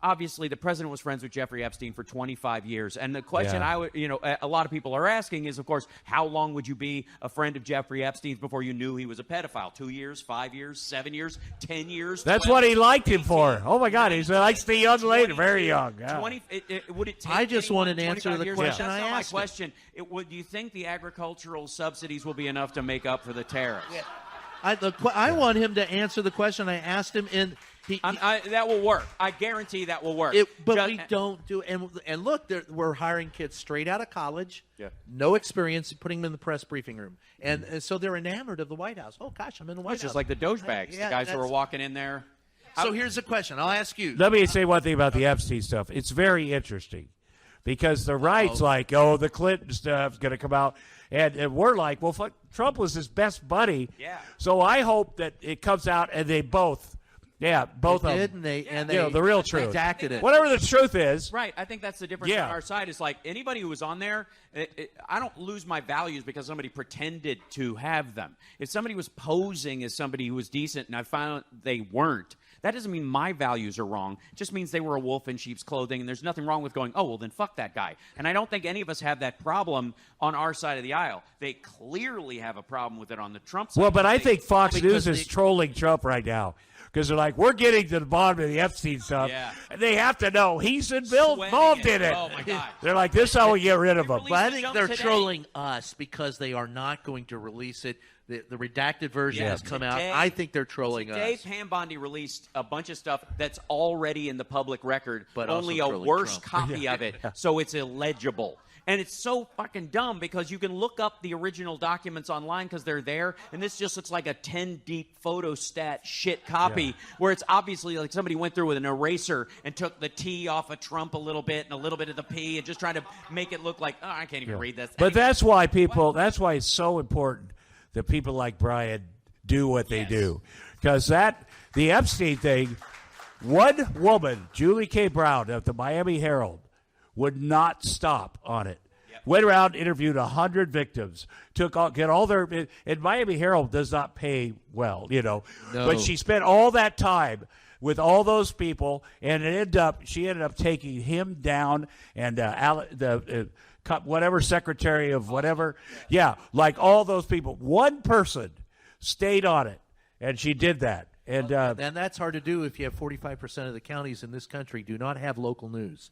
obviously the president was friends with Jeffrey Epstein for 25 years. And the question a lot of people are asking is, of course, how long would you be a friend of Jeffrey Epstein's before you knew he was a pedophile? 2 years, 5 years, 7 years, 10 years? That's 12, what he liked him 18, for. Oh my God, he likes the young lady, very young. Yeah. Would it take I just wanted to answer the years? question That's I not asked. My question. Do you think the agricultural subsidies will be enough to make up for the tariffs? Yeah. I want him to answer the question I asked him, and that will work. I guarantee that will work. But we don't do. And look, we're hiring kids straight out of college, no experience, putting them in the press briefing room, and so they're enamored of the White House. Oh gosh, I'm in the White House. Just like the Dogebags, the guys who are walking in there. So here's the question. I'll ask you. Let me say one thing about the Epstein stuff. It's very interesting because the right's the Clinton stuff's going to come out. And we're like, well, fuck, Trump was his best buddy. Yeah. So I hope that it comes out and they both of them. They the real truth. Redacted it. Whatever the truth is. Right. I think that's the difference on our side. Is like anybody who was on there, I don't lose my values because somebody pretended to have them. If somebody was posing as somebody who was decent and I found they weren't, That doesn't mean my values are wrong. It just means they were a wolf in sheep's clothing, and there's nothing wrong with going, oh, well, then fuck that guy. And I don't think any of us have that problem on our side of the aisle. They clearly have a problem with it on the Trump side. Well, but I think Fox News is they- trolling Trump right now. Because they're like, we're getting to the bottom of the Epstein stuff. Yeah. And they have to know he's involved in it. Oh, my God. They're like, this is how we get rid of him. Release But I the think jump they're today. trolling us because they are not going to release it. The redacted version Yeah, has come out. today- I think they're trolling Today, us. Pam Bondi released a bunch of stuff that's already in the public record, But only also a trolling worse Trump. copy of it, so it's illegible. And it's so fucking dumb because you can look up the original documents online because they're there, and this just looks like a 10-deep photostat shit copy where it's obviously like somebody went through with an eraser and took the T off of Trump a little bit and a little bit of the P and just trying to make it look like, oh, I can't even read this. But that's why that's why it's so important that people like Brian do what they do. Because the Epstein thing, one woman, Julie K. Brown of the Miami Herald, would not stop on it. Went around, interviewed 100 victims, get all their. And Miami Herald does not pay well, No. But she spent all that time with all those people, and she ended up taking him down, and whatever secretary of whatever, like all those people. One person stayed on it, and she did that. And that's hard to do if you have 45% of the counties in this country do not have local news.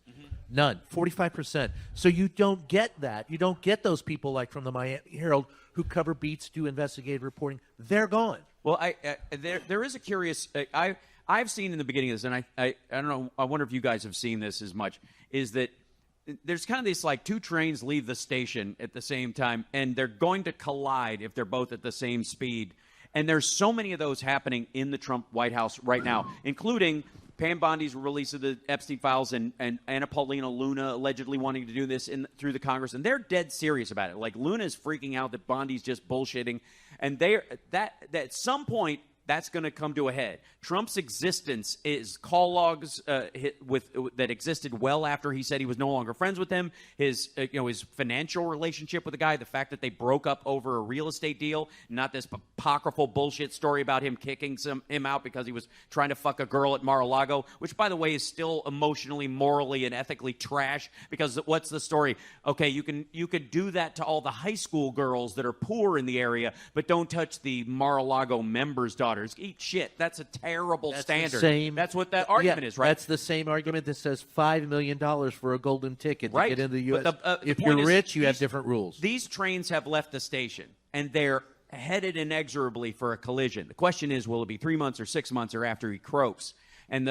None. 45%. So you don't get that. You don't get those people like from the Miami Herald who cover beats, do investigative reporting. They're gone. Well, there is a curious. I've seen in the beginning of this, and I don't know. I wonder if you guys have seen this as much. Is that there's kind of this like two trains leave the station at the same time, and they're going to collide if they're both at the same speed. And there's so many of those happening in the Trump White House right now, including Pam Bondi's release of the Epstein files and Anna Paulina Luna allegedly wanting to do this through the Congress. And they're dead serious about it. Like, Luna's freaking out that Bondi's just bullshitting. And that at some point, that's going to come to a head. Trump's existence is call logs that existed well after he said he was no longer friends with him. His financial relationship with the guy, the fact that they broke up over a real estate deal, not this apocryphal bullshit story about him kicking him out because he was trying to fuck a girl at Mar-a-Lago, which, by the way, is still emotionally, morally, and ethically trash. Because what's the story? Okay, you could do that to all the high school girls that are poor in the area, but don't touch the Mar-a-Lago members' daughters. Eat shit. That's a terrible standard. That's what that argument is, right? That's the same argument that says $5 million for a golden ticket to Right. get into the U.S. But If the you're point is, rich, you have different rules. These trains have left the station, and they're headed inexorably for a collision. The question is, will it be 3 months or 6 months or after he croaks? And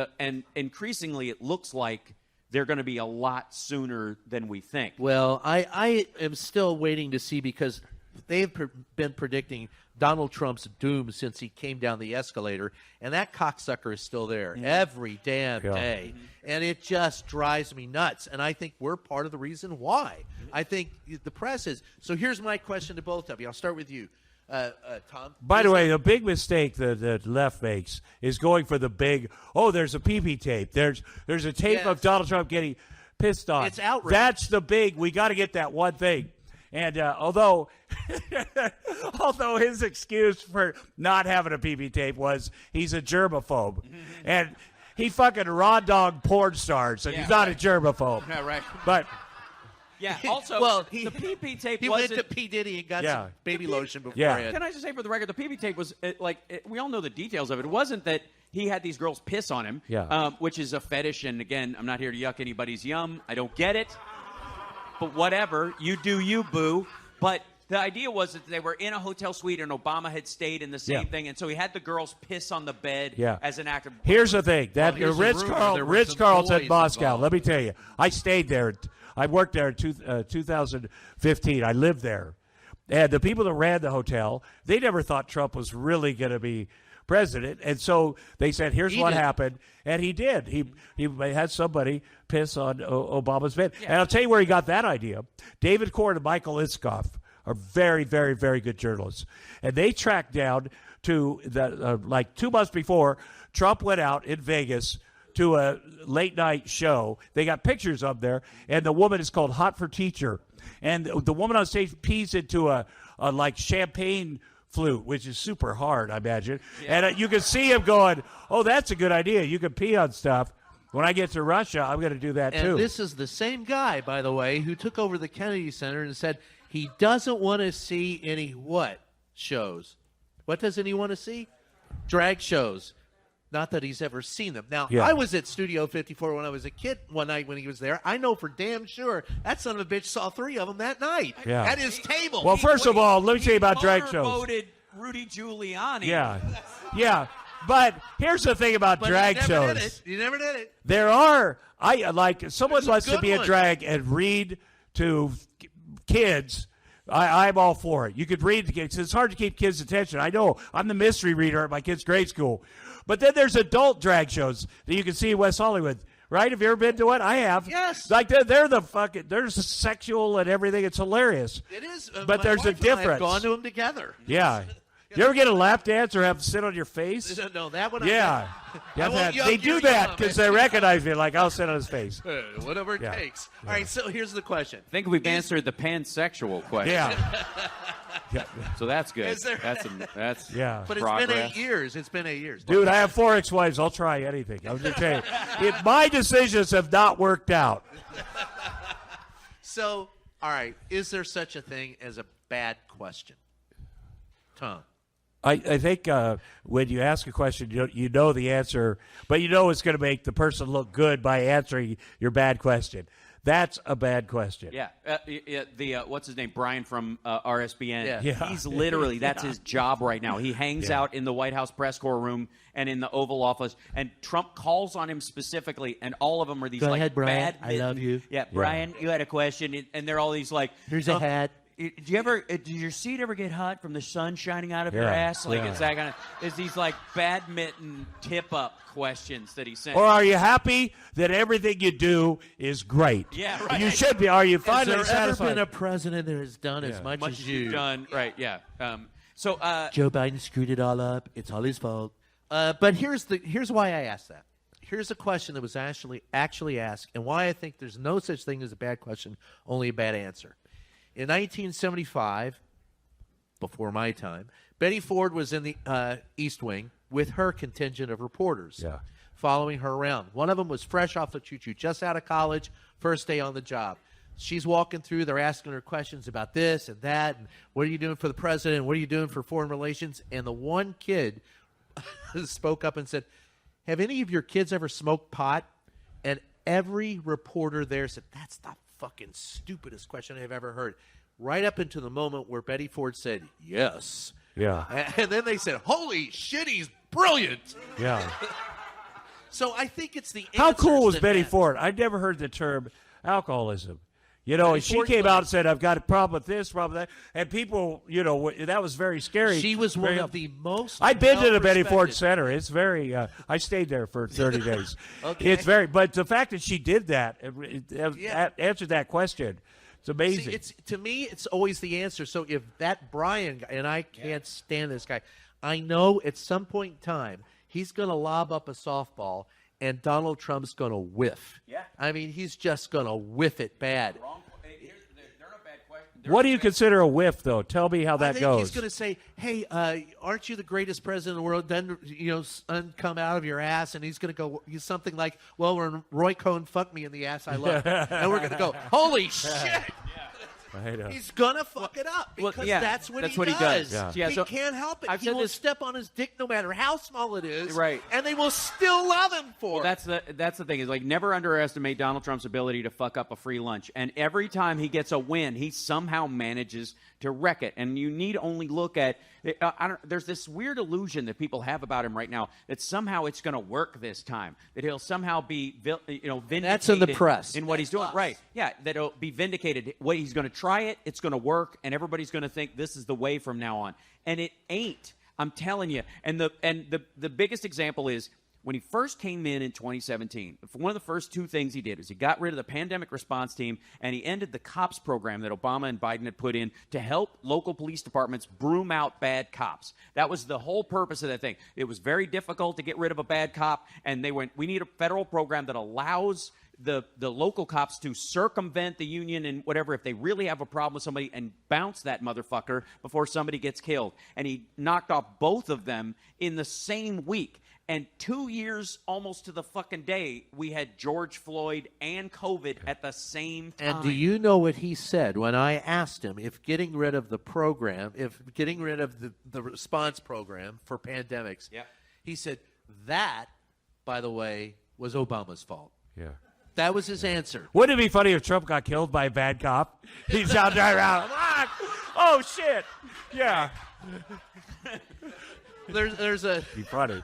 increasredly, it looks like they're going to be a lot sooner than we think. Well, I am still waiting to see because they've been predicting Donald Trump's doom since he came down the escalator, and that cocksucker is still there every damn day. And it just drives me nuts, and I think we're part of the reason why. I think the press is. So here's my question to both of you. I'll start with you, Tom. by the way, the big mistake that the left makes is going for the big, there's a pee-pee tape. There's a tape of Donald Trump getting pissed on. It's outrage. That's the big, we got to get that one thing. And although his excuse for not having a pee-pee tape was he's a germaphobe, and he fucking raw dog porn stars, and he's not a germaphobe. Yeah, right. But also, Well, the PP tape He went wasn't. to P. Diddy and got Yeah. some baby lotion before Yeah. it. Can I just say for the record, the PP tape was we all know the details of it. It wasn't that he had these girls piss on him, which is a fetish. And again, I'm not here to yuck anybody's yum. I don't get it. But whatever, you do you, boo. But the idea was that they were in a hotel suite and Obama had stayed in the same thing. And so he had the girls piss on the bed as an act of. Here's the thing. That here's a rumor. There were some Ritz-Carlton boys Moscow, involved. let me tell you, I stayed there. I worked there in 2015. I lived there. And the people that ran the hotel, they never thought Trump was really going to be president. And so they said, here's what happened. And he did. He had somebody piss on Obama's bed. And I'll tell you where he got that idea. David Corn and Michael Iskoff are very, very, very good journalists. And they tracked down to, like 2 months before, Trump went out in Vegas to a late-night show. They got pictures up there. And the woman is called Hot for Teacher. And the woman on stage pees into a like champagne flute, which is super hard, I imagine. Yeah. And you can see him going, oh, that's a good idea. You can pee on stuff. When I get to Russia, I'm going to do that, too. And this is the same guy, by the way, who took over the Kennedy Center and said he doesn't want to see any what shows? What doesn't he want to see? Drag shows. Not that he's ever seen them. Now, I was at Studio 54 when I was a kid one night when he was there. I know for damn sure that son of a bitch saw 3 of them that night at his table. Well, first of all, let me tell you about drag shows. He voted Rudy Giuliani. Yeah. But here's the thing about drag shows. You never did it. There are, someone wants to be a drag and read to kids. I'm all for it. You could read to kids. It's hard to keep kids' attention. I know. I'm the mystery reader at my kids' grade school. But then there's adult drag shows that you can see in West Hollywood. Right? Have you ever been to one? I have. Yes. Like they're sexual and everything. It's hilarious. It is. But there's a difference. I've gone to them together. Yeah. You ever get a lap dance or have to sit on your face? No, that one. Yeah. They do that because they recognize me. Like, I'll sit on his face. Whatever it takes. All right, so here's the question. I think we've answered the pansexual question. Yeah. So that's good. Is there- That's But it's progress. been 8 years. It's been 8 years. Dude, I have 4 ex-wives. I'll try anything. I'm just saying. If my decisions have not worked out. So, all right, is there such a thing as a bad question? Tom. I think when you ask a question, you know the answer, but you know it's going to make the person look good by answering your bad question. That's a bad question. Yeah. What's his name? Brian from RSBN. Yeah. He's literally, that's his job right now. He hangs out in the White House press corps room and in the Oval Office, and Trump calls on him specifically, and all of them are these Go like ahead, Brian. bad. I love you. Yeah, Brian, you had a question, and they're all these like. Here's a hat. Did your seat ever get hot from the sun shining out of your ass? Like it's that kind of. It's these like badminton tip-up questions that he sent. Or are you happy that everything you do is great? Yeah, right. You should be. Are you finally Has there ever satisfied? been a president that has done as much as you? Done right? Yeah. Joe Biden screwed it all up. It's all his fault. But here's why I asked that. Here's a question that was actually asked, and why I think there's no such thing as a bad question, only a bad answer. In 1975, before my time, Betty Ford was in the East Wing with her contingent of reporters following her around. One of them was fresh off the choo-choo, just out of college, first day on the job. She's walking through. They're asking her questions about this and that, and what are you doing for the president? What are you doing for foreign relations? And the one kid spoke up and said, have any of your kids ever smoked pot? And every reporter there said, that's the fucking stupidest question I've ever heard. Right up into the moment where Betty Ford said, yes. Yeah. And then they said, holy shit, he's brilliant. Yeah. So I think it's the How answers cool was that Betty matter. Ford? I'd never heard the term alcoholism. You know, and she Ford came was- out and said, I've got a problem with this, problem with that. And people, that was very scary. She was one of the most I've been to the Betty Ford well-respected. Center. It's very, I stayed there for 30 days. Okay. It's but the fact that she did that, answered that question, it's amazing. See, to me, it's always the answer. So if that Brian guy, and I can't stand this guy, I know at some point in time he's going to lob up a softball and Donald Trump's going to whiff. Yeah. I mean, he's just going to whiff it bad. They're not bad questions. What do you consider a whiff, though? Tell me how I that think goes. he's going to say, hey, aren't you the greatest president in the world? Then, sun come out of your ass, and he's going to go something like, well, when Roy Cohn fucked me in the ass, I love it. And we're going to go, holy shit. I know. He's gonna fuck it up Well, because yeah, that's what that's he what he does. does. Yeah. Yeah, He so can't help it. I've He said will this- step on his dick no matter how small it is. Right. And they will still love him for Well, it. that's the thing is like never underestimate Donald Trump's ability to fuck up a free lunch. And every time he gets a win, he somehow manages to wreck it. And you need only look at there's this weird illusion that people have about him right now that somehow it's going to work this time. That he'll somehow be vindicated. That's in the press. In what he's doing, right? Yeah, that he'll be vindicated. What he's going to try it, it's going to work, and everybody's going to think this is the way from now on. And it ain't. I'm telling you. And the biggest example is when he first came in 2017, one of the first two things he did was he got rid of the pandemic response team and he ended the COPS program that Obama and Biden had put in to help local police departments broom out bad cops. That was the whole purpose of that thing. It was very difficult to get rid of a bad cop, and they went, we need a federal program that allows the local cops to circumvent the union and whatever if they really have a problem with somebody and bounce that motherfucker before somebody gets killed. And he knocked off both of them in the same week. And 2 years almost to the fucking day, we had George Floyd and COVID at the same time. And do you know what he said when I asked him if getting rid of the program, if getting rid of the response program for pandemics, he said that, by the way, was Obama's fault. Yeah. That was his answer. Wouldn't it be funny if Trump got killed by a bad cop? He's out there around. Oh, shit. Yeah. There's a... Be funny.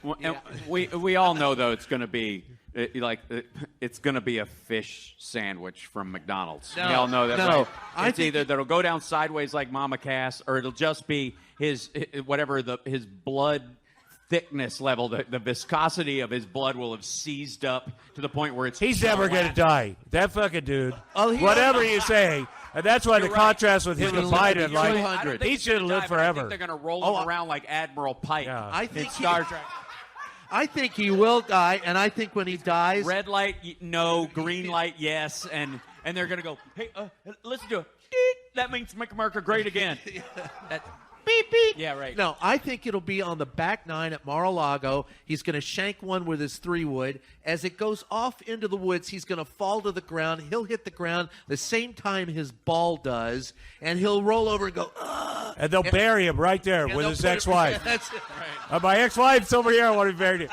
Well, and we all know though it's going to be it's going to be a fish sandwich from McDonald's. No, we all know that. no. Right? It's either that'll go down sideways like Mama Cass, or it'll just be his blood thickness level. The viscosity of his blood will have seized up to the point where it's. He's never going to die. That fucking dude. Oh, Whatever you say. And that's why the contrast with him and Biden, like, I don't think he should have lived but I forever. think they're going to roll him around like Admiral Pike I think in Star Trek. I think he will die, and I think when he dies... Red light, no. Green light, yes. And they're going to go, hey, listen to it. That means make America great again. That, beep, beep. Yeah, right. No, I think it'll be on the back nine at Mar-a-Lago. He's going to shank one with his 3-wood. As it goes off into the woods, he's going to fall to the ground. He'll hit the ground the same time his ball does, and he'll roll over and go, ugh. And they'll bury him right there with his ex-wife. That's it. Right. My ex-wife's over here. I want to bury him.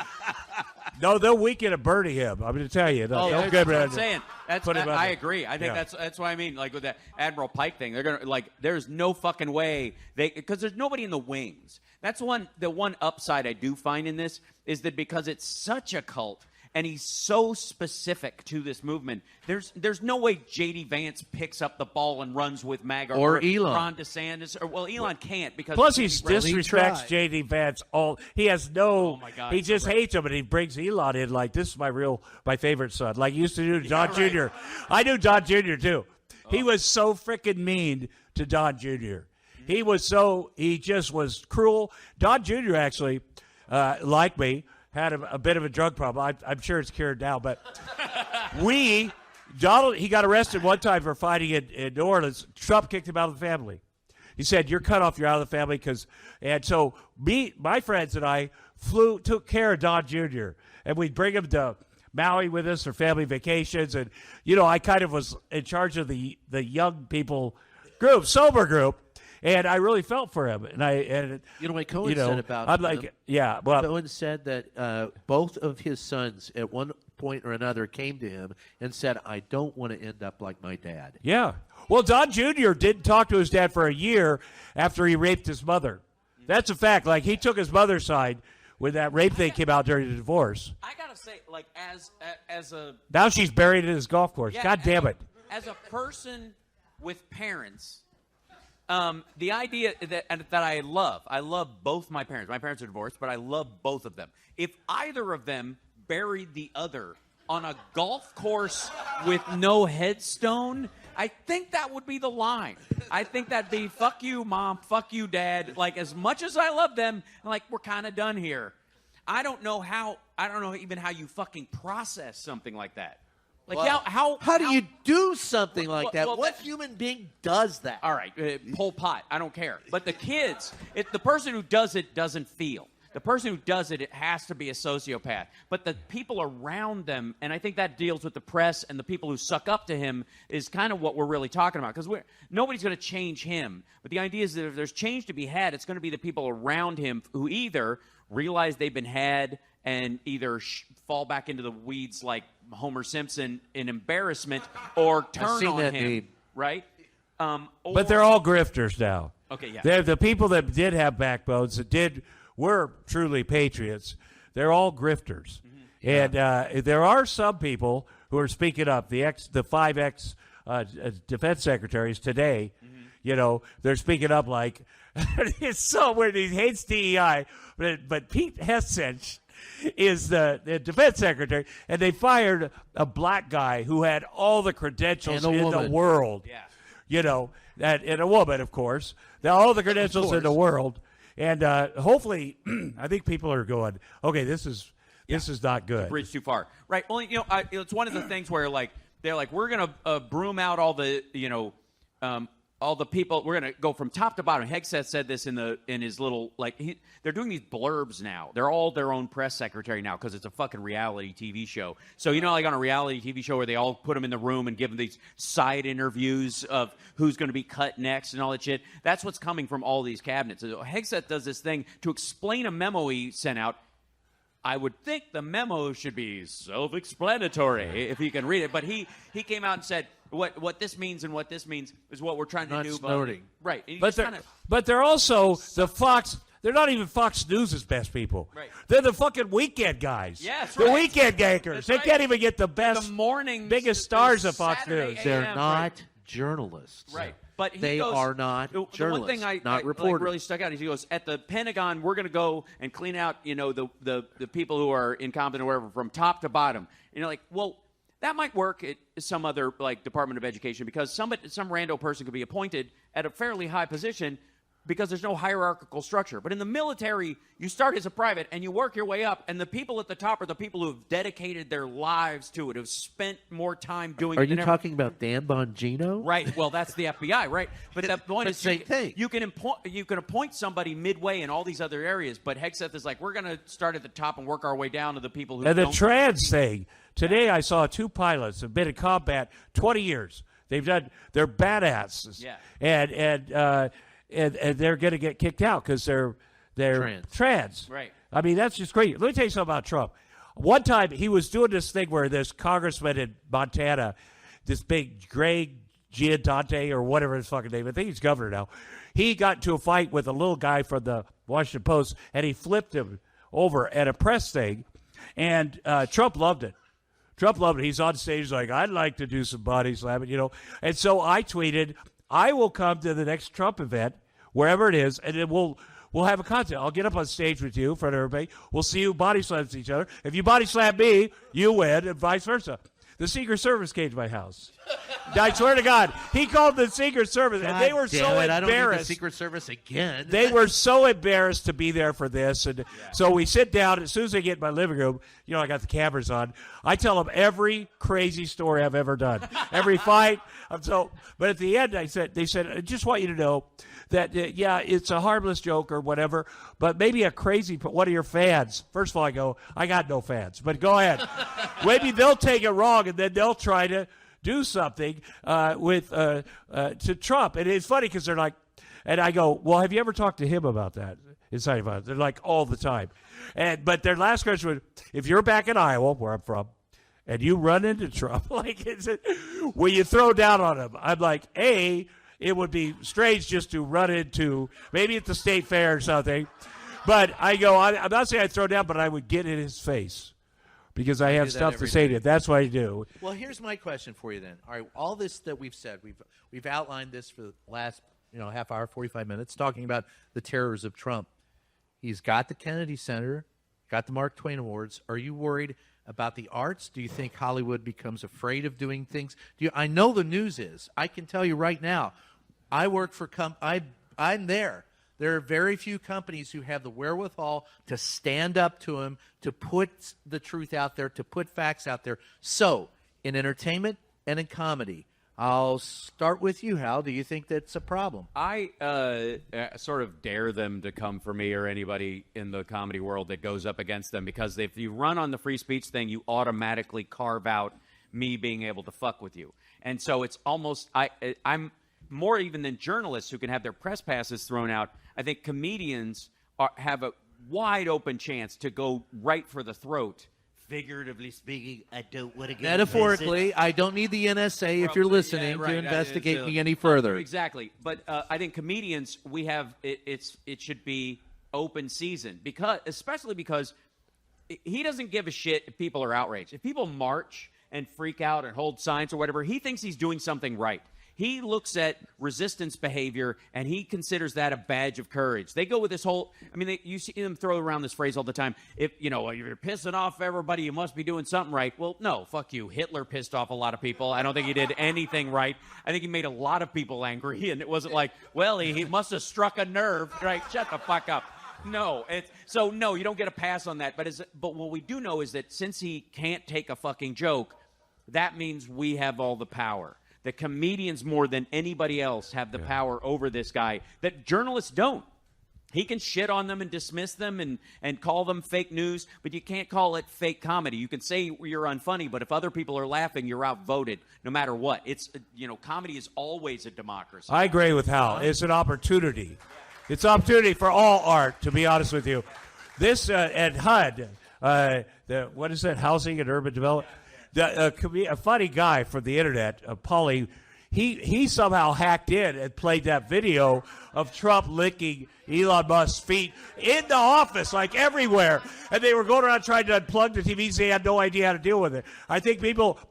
No, they'll weaken and burning him. I'm going to tell you. That's what I'm saying. I agree. I think Yeah. that's what I mean. Like with that Admiral Pike thing, they're gonna there's no fucking way because there's nobody in the wings. That's the one upside I do find in this is that because it's such a cult and he's so specific to this movement, there's no way J.D. Vance picks up the ball and runs with MAGA or Elon. Ron DeSantis Elon can't because plus he disrespects J.D. Vance. He has no. Oh my God, he just hates him, and he brings Elon in like this is my favorite son. Like he used to do Don Jr. I knew Don Jr. too. He was so freaking mean to Don Jr. He just was cruel. Don Jr. actually, like me, had a bit of a drug problem. I'm sure it's cured now, but he got arrested one time for fighting in New Orleans. Trump kicked him out of the family. He said, "You're cut off. You're out of the family." And so my friends and I took care of Don Jr. and we'd bring him to Maui with us for family vacations. And I kind of was in charge of the young people group, sober group. And I really felt for him, What Cohen said about I'm him? like, yeah. Well, Cohen said that both of his sons, at one point or another, came to him and said, "I don't want to end up like my dad." yeah. Well, Don Jr. didn't talk to his dad for a year after he raped his mother. That's a fact. Like he took his mother's side when that rape thing came out during the divorce. I gotta say, like as a Now she's buried in his golf course. Yeah, God damn it. As a person with parents, the idea that I love both my parents. My parents are divorced, but I love both of them. If either of them buried the other on a golf course with no headstone, I think that would be the line. I think that'd be fuck you, mom, fuck you, dad. Like as much as I love them, like we're kind of done here. I don't know even how you fucking process something like that. Like how do you do something like that? well, What human being does that? All right, Pol Pot, I don't care. But the kids, the person who does it doesn't feel. The person who does it has to be a sociopath. But the people around them, and I think that deals with the press and the people who suck up to him, is kind of what we're really talking about. Because nobody's going to change him. But the idea is that if there's change to be had, it's going to be the people around him who either realize they've been had and either fall back into the weeds like Homer Simpson in embarrassment or turn on him. Meme. Right? But they're all grifters now. Okay, yeah. They're the people that did have backbones, were truly patriots. They're all grifters. Mm-hmm. And there are some people who are speaking up. The 5 defense secretaries today, they're speaking up like, it's so weird. He hates DEI, but Pete Hegseth is the defense secretary, and they fired a black guy who had all the credentials in the world. Yeah. And a woman, of course. All the credentials in the world. And hopefully, I think people are going, okay, this is This is not good. Bridge too far. Right. Well, it's one of the things where, like, they're like, we're going to broom out all the, all the people. We're going to go from top to bottom. Hegseth said this in his little, like, they're doing these blurbs now. They're all their own press secretary now because it's a fucking reality TV show. So, like on a reality TV show where they all put them in the room and give them these side interviews of who's going to be cut next and all that shit. That's what's coming from all these cabinets. So Hegseth does this thing to explain a memo he sent out. I would think the memo should be self-explanatory if you can read it. But he came out and said what this means and what this means is what we're trying to do. Snorting. Right. But they're also the Fox. They're not even Fox News' best people. Right. They're the fucking weekend guys. Yes, the right. weekend gankers. They can't even get the best, the morning, biggest stars of Fox Saturday News. They're AM, not right. journalists. Right. But they are not journalists. The one thing not reporters. Like, really stuck out is he goes, at the Pentagon, we're going to go and clean out, the people who are incompetent or whatever from top to bottom. Well, that might work at some other like Department of Education because some rando person could be appointed at a fairly high position because there's no hierarchical structure. But in the military, you start as a private and you work your way up, and the people at the top are the people who have dedicated their lives to it, have spent more time doing it. Are you talking about Dan Bongino? Right. Well, that's the FBI, right? But the point is, same thing. You can appoint somebody midway in all these other areas, but Hegseth is like, we're going to start at the top and work our way down to the people who And the don't. trans thing. Today I saw 2 pilots have been in combat 20 years. They're badasses. Yeah. And they're going to get kicked out because they're trans. Right. I mean, that's just great. Let me tell you something about Trump. One time he was doing this thing where this congressman in Montana, this big Greg Giandotte or whatever his fucking name, I think he's governor now, he got into a fight with a little guy from the Washington Post, and he flipped him over at a press thing, and Trump loved it. Trump loved it. He's on stage like, I'd like to do some body slamming, And so I tweeted, I will come to the next Trump event, wherever it is, and then we'll have a contest. I'll get up on stage with you in front of everybody. We'll see who body slams each other. If you body slam me, you win, and vice versa. The Secret Service came to my house. I swear to God, he called the Secret Service, and they were so embarrassed. I don't need the Secret Service again. They were so embarrassed to be there for this, and so we sit down. As soon as they get in my living room, I got the cameras on. I tell them every crazy story I've ever done, every fight. But at the end, they said, I just want you to know that it's a harmless joke or whatever, but maybe a crazy one of your fans. First of all, I go, I got no fans, but go ahead. Maybe they'll take it wrong, and then they'll try to do something to Trump. And it's funny because they're like, and I go, well, have you ever talked to him about that? They're like all the time. But their last question was, if you're back in Iowa, where I'm from, and you run into Trump, will you throw down on him? I'm like, it would be strange just to run into, maybe at the state fair or something. But I go, I'm not saying I'd throw down, but I would get in his face. Because I have stuff to say to you. That's what I do. Well, here's my question for you then. All right, all this that we've said, we've outlined this for the last half hour, 45 minutes, talking about the terrors of Trump. He's got the Kennedy Center, got the Mark Twain Awards. Are you worried about the arts? Do you think Hollywood becomes afraid of doing things? I know the news is. I can tell you right now, I work for I'm there. There are very few companies who have the wherewithal to stand up to him, to put the truth out there, to put facts out there. So, in entertainment and in comedy, I'll start with you, Hal. Do you think that's a problem? I sort of dare them to come for me or anybody in the comedy world that goes up against them, because if you run on the free speech thing, you automatically carve out me being able to fuck with you. And so it's almost I'm more even than journalists who can have their press passes thrown out. I think comedians have a wide open chance to go right for the throat. Figuratively speaking, I don't want to get metaphorically. I don't need the NSA if you're listening to investigate me any further. Exactly, but I think comedians, we have it should be open season, especially because he doesn't give a shit if people are outraged. If people march and freak out and hold signs or whatever, he thinks he's doing something right. He looks at resistance behavior, and he considers that a badge of courage. They go with this whole – you see them throw around this phrase all the time. If you're pissing off everybody, you must be doing something right. Well, no, fuck you. Hitler pissed off a lot of people. I don't think he did anything right. I think he made a lot of people angry, and it wasn't like, well, he must have struck a nerve. Right? Shut the fuck up. No, no, you don't get a pass on that. But what we do know is that since he can't take a fucking joke, that means we have all the power. The comedians more than anybody else have the power over this guy that journalists don't. He can shit on them and dismiss them and call them fake news, but you can't call it fake comedy. You can say you're unfunny, but if other people are laughing, you're outvoted no matter what. It's, comedy is always a democracy. I agree with Hal. It's an opportunity. It's an opportunity for all art, to be honest with you. This, at HUD, what is that, Housing and Urban Development? A funny guy from the internet, Paulie, he somehow hacked in and played that video of Trump licking Elon Musk's feet in the office, like everywhere. And they were going around trying to unplug the TVs. They had no idea how to deal with it. I think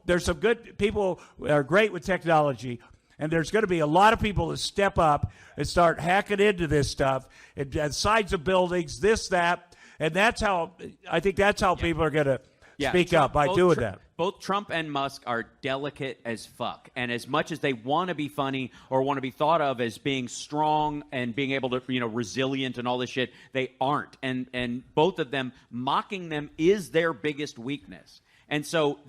there's some good people who are great with technology. And there's going to be a lot of people that step up and start hacking into this stuff and sides of buildings, this, that. And I think that's how people are going to speak up by doing that. Both Trump and Musk are delicate as fuck. And as much as they want to be funny or want to be thought of as being strong and being able to, resilient and all this shit, they aren't. And both of them, mocking them is their biggest weakness. And so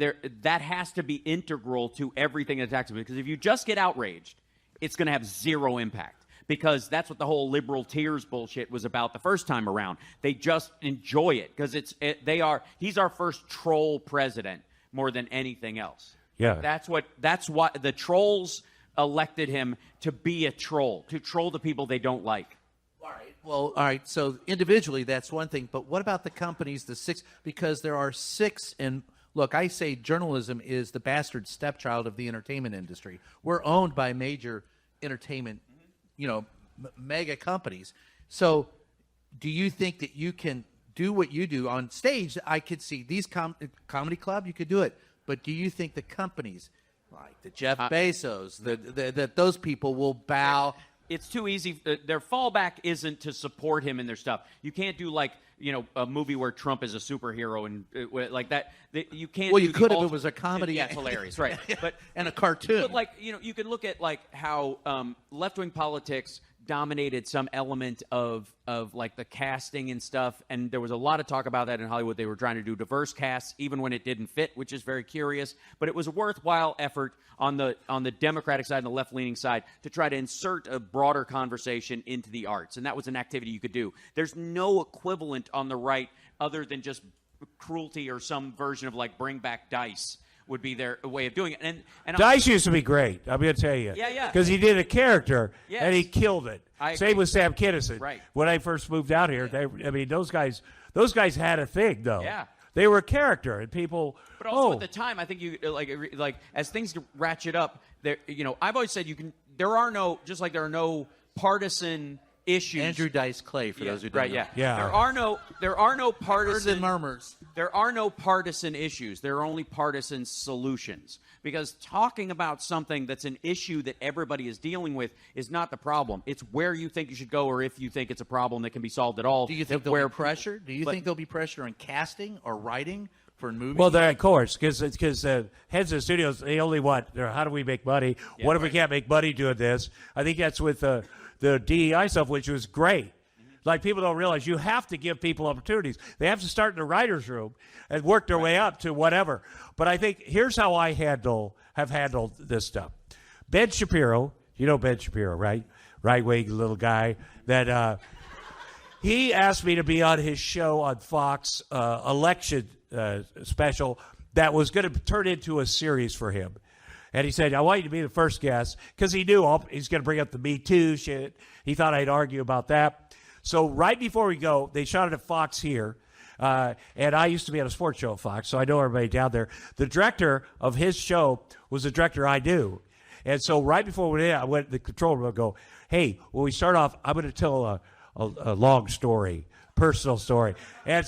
that has to be integral to everything that attacks them. Because if you just get outraged, it's going to have zero impact. Because that's what the whole liberal tears bullshit was about the first time around. They just enjoy it because he's our first troll president more than anything else. Yeah. That's why the trolls elected him to be a troll, to troll the people they don't like. All right. Well, all right. So individually, that's one thing. But what about the companies, the six? Because there are six. And look, I say journalism is the bastard stepchild of the entertainment industry. We're owned by major entertainment, mega companies. So do you think that you can do what you do on stage? I could see these comedy club, you could do it. But do you think the companies like the Jeff Bezos, that those people will bow? It's too easy. Their fallback isn't to support him in their stuff. You can't do a movie where Trump is a superhero and like that. You can't. Well, you could if it was a comedy. Yeah, it's hilarious, right? But and a cartoon. But you can look at how left-wing politics dominated some element of the casting and stuff, and there was a lot of talk about that in Hollywood. They were trying to do diverse casts even when it didn't fit, which is very curious, but it was a worthwhile effort on the Democratic side and the left-leaning side to try to insert a broader conversation into the arts, and that was an activity you could do. There's no equivalent on the right other than just cruelty or some version of bring back Dice would be their way of doing it. And Dice used to be great. I'm going to tell you. Yeah. Because he did a character, and he killed it. Same with Sam Kinison. Right. When I first moved out here, those guys had a thing, though. Yeah. They were a character, and people. But also at the time, I think you as things ratchet up. I've always said there are no partisan issues. Andrew Dice Clay, for those who don't know. Yeah. There are no partisan murmurs. There are no partisan issues. There are only partisan solutions. Because talking about something that's an issue that everybody is dealing with is not the problem. It's where you think you should go, or if you think it's a problem that can be solved at all. Do you think there'll be pressure? Do you think there'll be pressure in casting or writing for movies? Well, of course, because heads of studios, they only want, how do we make money? Yeah, what if we can't make money doing this? I think that's with the DEI stuff, which was great. Like, people don't realize you have to give people opportunities. They have to start in the writer's room and work their way up to whatever. But I think here's how I have handled this stuff. Ben Shapiro, you know Ben Shapiro, right? Right-wing little guy that he asked me to be on his show on Fox, election special that was going to turn into a series for him. And he said, I want you to be the first guest, because he knew he's going to bring up the Me Too shit. He thought I'd argue about that. So right before we go, they shot it at Fox here. And I used to be on a sports show at Fox, so I know everybody down there. The director of his show was the director I knew. And so right before we did, I went to the control room and go, hey, when we start off, I'm going to tell a long story, personal story. And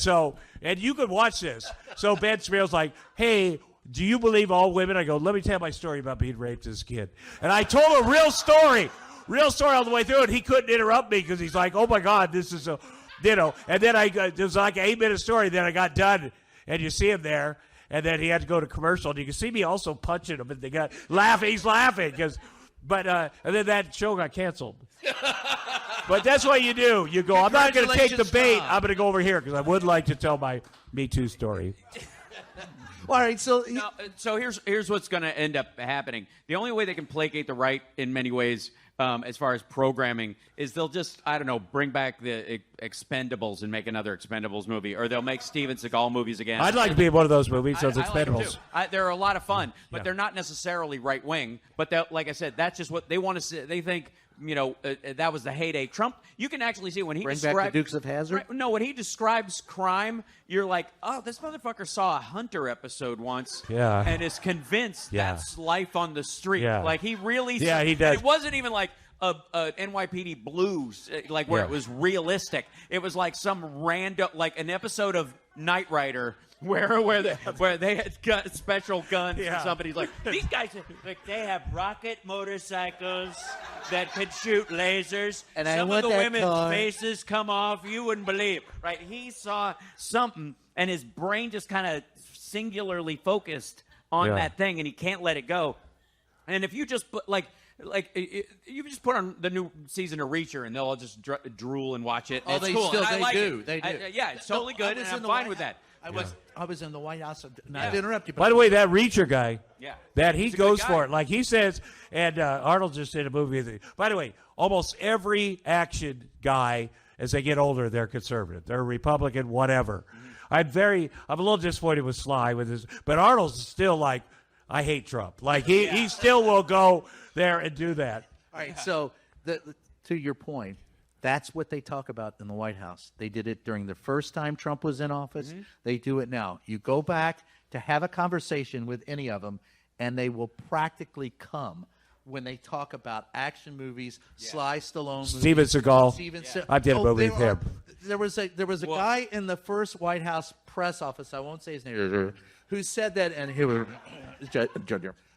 you can watch this. So Ben Shapiro's like, hey, do you believe all women? I go, let me tell my story about being raped as a kid. And I told a real story all the way through it. He couldn't interrupt me because he's like, oh, my God, this is a, And then it was like an 8-minute story. Then I got done, and you see him there. And then he had to go to commercial. And you can see me also punching him. And they got laughing. He's laughing because But and then that show got canceled. But that's what you do. You go, I'm not going to take the bait. Tom. I'm going to go over here because I would like to tell my Me Too story. All right, so No, so here's what's going to end up happening. The only way they can placate the right in many ways, as far as programming, is they'll just, I don't know, bring back the Expendables and make another Expendables movie, or they'll make Steven Seagal movies again. I'd like to be in one of those movies, those I like them Expendables. too. They're a lot of fun, but Yeah. they're not necessarily right wing. But like I said, that's just what they want to see. They think, that was the heyday. Trump, you can actually see when he Bring describes back the Dukes of Hazzard? Right, no, when he describes crime, you're like, oh, this motherfucker saw a Hunter episode once, Yeah. and is convinced Yeah. that's life on the street. Yeah. Like he really, Yeah, he does. It wasn't even like a NYPD Blues, like where Yeah. it was realistic. It was like some random, like an episode of Knight Rider. Where they had got special guns Yeah. and somebody's like, these guys, like, they have rocket motorcycles that could shoot lasers. And I Some want of the that women's car. faces come off, you wouldn't believe. Right? He saw something, and his brain just kind of singularly focused on Yeah. that thing, and he can't let it go. And if you just put, you just put on the new season of Reacher, and they'll all just drool and watch it. Oh, It's they cool. still And I they like do. it. They do. Yeah, it's totally No, I good, was and in I'm the fine White with that. I was in the White House. Not Yeah. to interrupt you, but By the way, that Reacher guy, Yeah. that he He's a good goes guy. for it. Like he says, and Arnold just did a movie. By the way, almost every action guy, as they get older, they're conservative. They're Republican, whatever. Mm-hmm. I'm a little disappointed with Sly with his, but Arnold's still like, I hate Trump. Like he still will go there and do that. all right. So to your point, that's what they talk about in the White House. They did it during the first time Trump was in office. Mm-hmm. They do it now. You go back to have a conversation with any of them, and they will practically come when they talk about action movies, Sly Stallone movies. Steven Seagal. I did a movie with him. There was a guy in the first White House press office, I won't say his name, who said that, and he was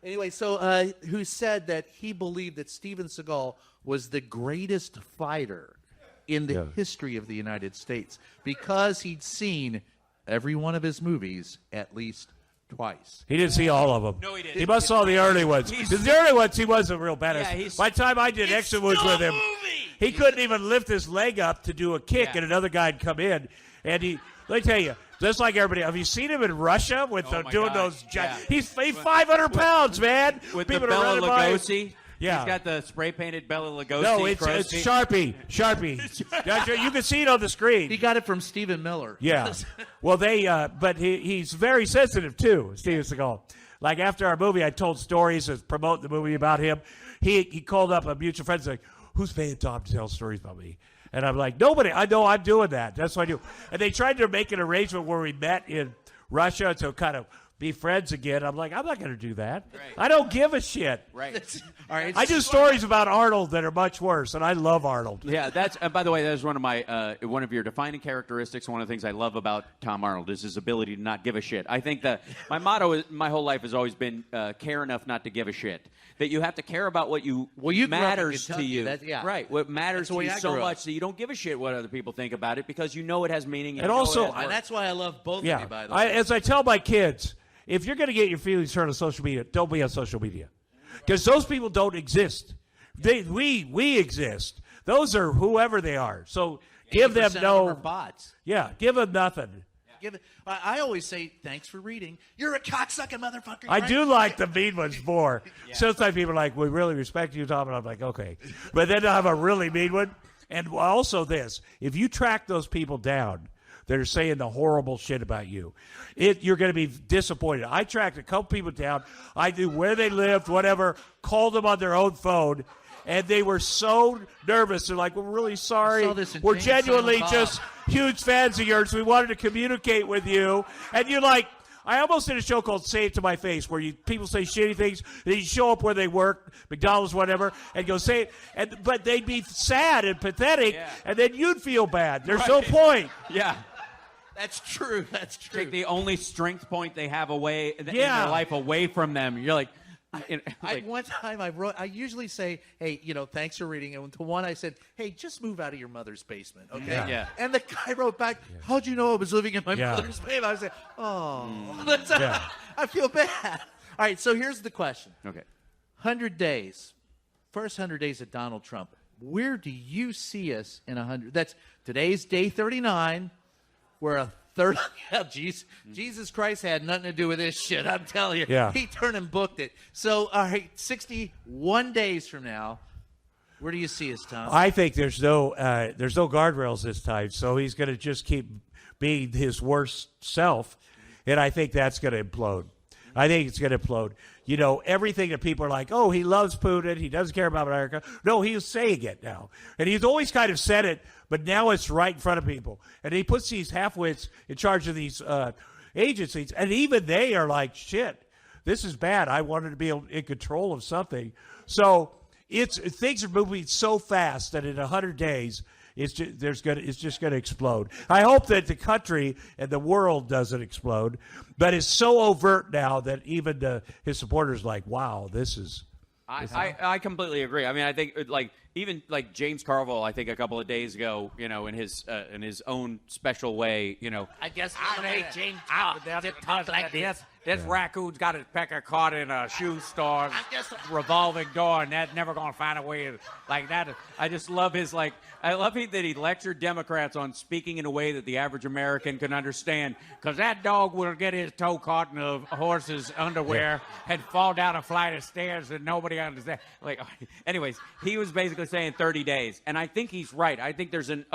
anyway, so who said that he believed that Steven Seagal was the greatest fighter in the history of the United States because he'd seen every one of his movies at least twice. He didn't see all of them. No, he didn't. He must saw the early ones. Because the early ones, he wasn't real badass. Yeah, By the time I did Extra Woods with him, he couldn't even lift his leg up to do a kick, Yeah. and another guy'd come in. And let me tell you, just like everybody, have you seen him in Russia with my doing God. those? Yeah. He's 500 pounds, man. With People the are Bela running by him. Lugosi. Yeah. He's got the spray painted Bela Lugosi. No, it's crusty. Sharpie. That's right. You can see it on the screen. He got it from Stephen Miller. Yeah. Well, but he's very sensitive too, Steven Seagal. Like after our movie, I told stories as promoting the movie about him. He called up a mutual friend and said, who's paying Tom to tell stories about me? And I'm like, nobody. I know I'm doing that. That's what I do. And they tried to make an arrangement where we met in Russia to kind of be friends again. I'm like, I'm not going to do that. Right. I don't give a shit. Right. All right. I do stories about Arnold that are much worse, and I love Arnold. Yeah, that's. By the way, that is one of your defining characteristics. One of the things I love about Tom Arnold is his ability to not give a shit. I think that my motto, my whole life, has always been care enough not to give a shit. That you have to care about what you grew up in matters to Kentucky. you. Yeah. Right. What matters That's the to way you I so grew up. much that you don't give a shit what other people think about it because you know it has meaning. And you know also, it has worth. And that's why I love both of you, by the way. As I tell my kids, if you're going to get your feelings hurt on social media, don't be on social media, because those people don't exist. We exist. Those are whoever they are. So give them 80% of them are bots. give them nothing. I always say, thanks for reading. You're a cocksucking motherfucker. I right? do like the mean ones more. Sometimes people are like, we really respect you, Tom, and I'm like, okay. But then I have a really mean one. And also this, if you track those people down, that are saying the horrible shit about you, you're going to be disappointed. I tracked a couple people down. I knew where they lived, whatever, called them on their own phone, and they were so nervous. They're like, we're really sorry. I saw this in We're James genuinely Silent Bob." just huge fans of yours. We wanted to communicate with you. And you're like, I almost did a show called Say It to My Face, where people say shitty things, and you show up where they work, McDonald's, whatever, and go say it. But they'd be sad and pathetic, and then you'd feel bad. There's no point. Yeah. That's true. That's true. Take the only strength point they have away in Yeah. their life away from them. You're like, One time I usually say, hey, thanks for reading. And to one I said, hey, just move out of your mother's basement, okay? Yeah. And the guy wrote back, how'd you know I was living in my Yeah. mother's basement? I said, oh, Yeah. I feel bad. All right, so here's the question. okay. 100 days. first 100 days of Donald Trump, where do you see us in 100? Today's day 39. We're a third. Yeah, Jesus Christ had nothing to do with this shit. I'm telling you. Yeah. He turned and booked it. So, all right, 61 days from now, where do you see us, Tom? I think there's no guardrails this time, so he's going to just keep being his worst self, and I think that's going to implode. I think it's going to implode. You know, everything that people are like, oh, he loves Putin, he doesn't care about America. No, he's saying it now. And he's always kind of said it, but now it's right in front of people. And he puts these half-wits in charge of these agencies, and even they are like, shit, this is bad. I wanted to be in control of something. So things are moving so fast that in 100 days, it's just going to explode. I hope that the country and the world doesn't explode, but it's so overt now that even his supporters are like, wow, this is. I completely agree. I mean, I think even James Carville, I think a couple of days ago, you know, in his own special way, you know. I guess I hate James talk like this. This raccoon's got his pecker caught in a shoe store, revolving door, and that's never going to find a way like that. I just love I love that he lectured Democrats on speaking in a way that the average American can understand. Because that dog will get his toe caught in a horse's underwear and fall down a flight of stairs and nobody understands. Anyways, he was basically saying 30 days. And I think he's right. I think there's the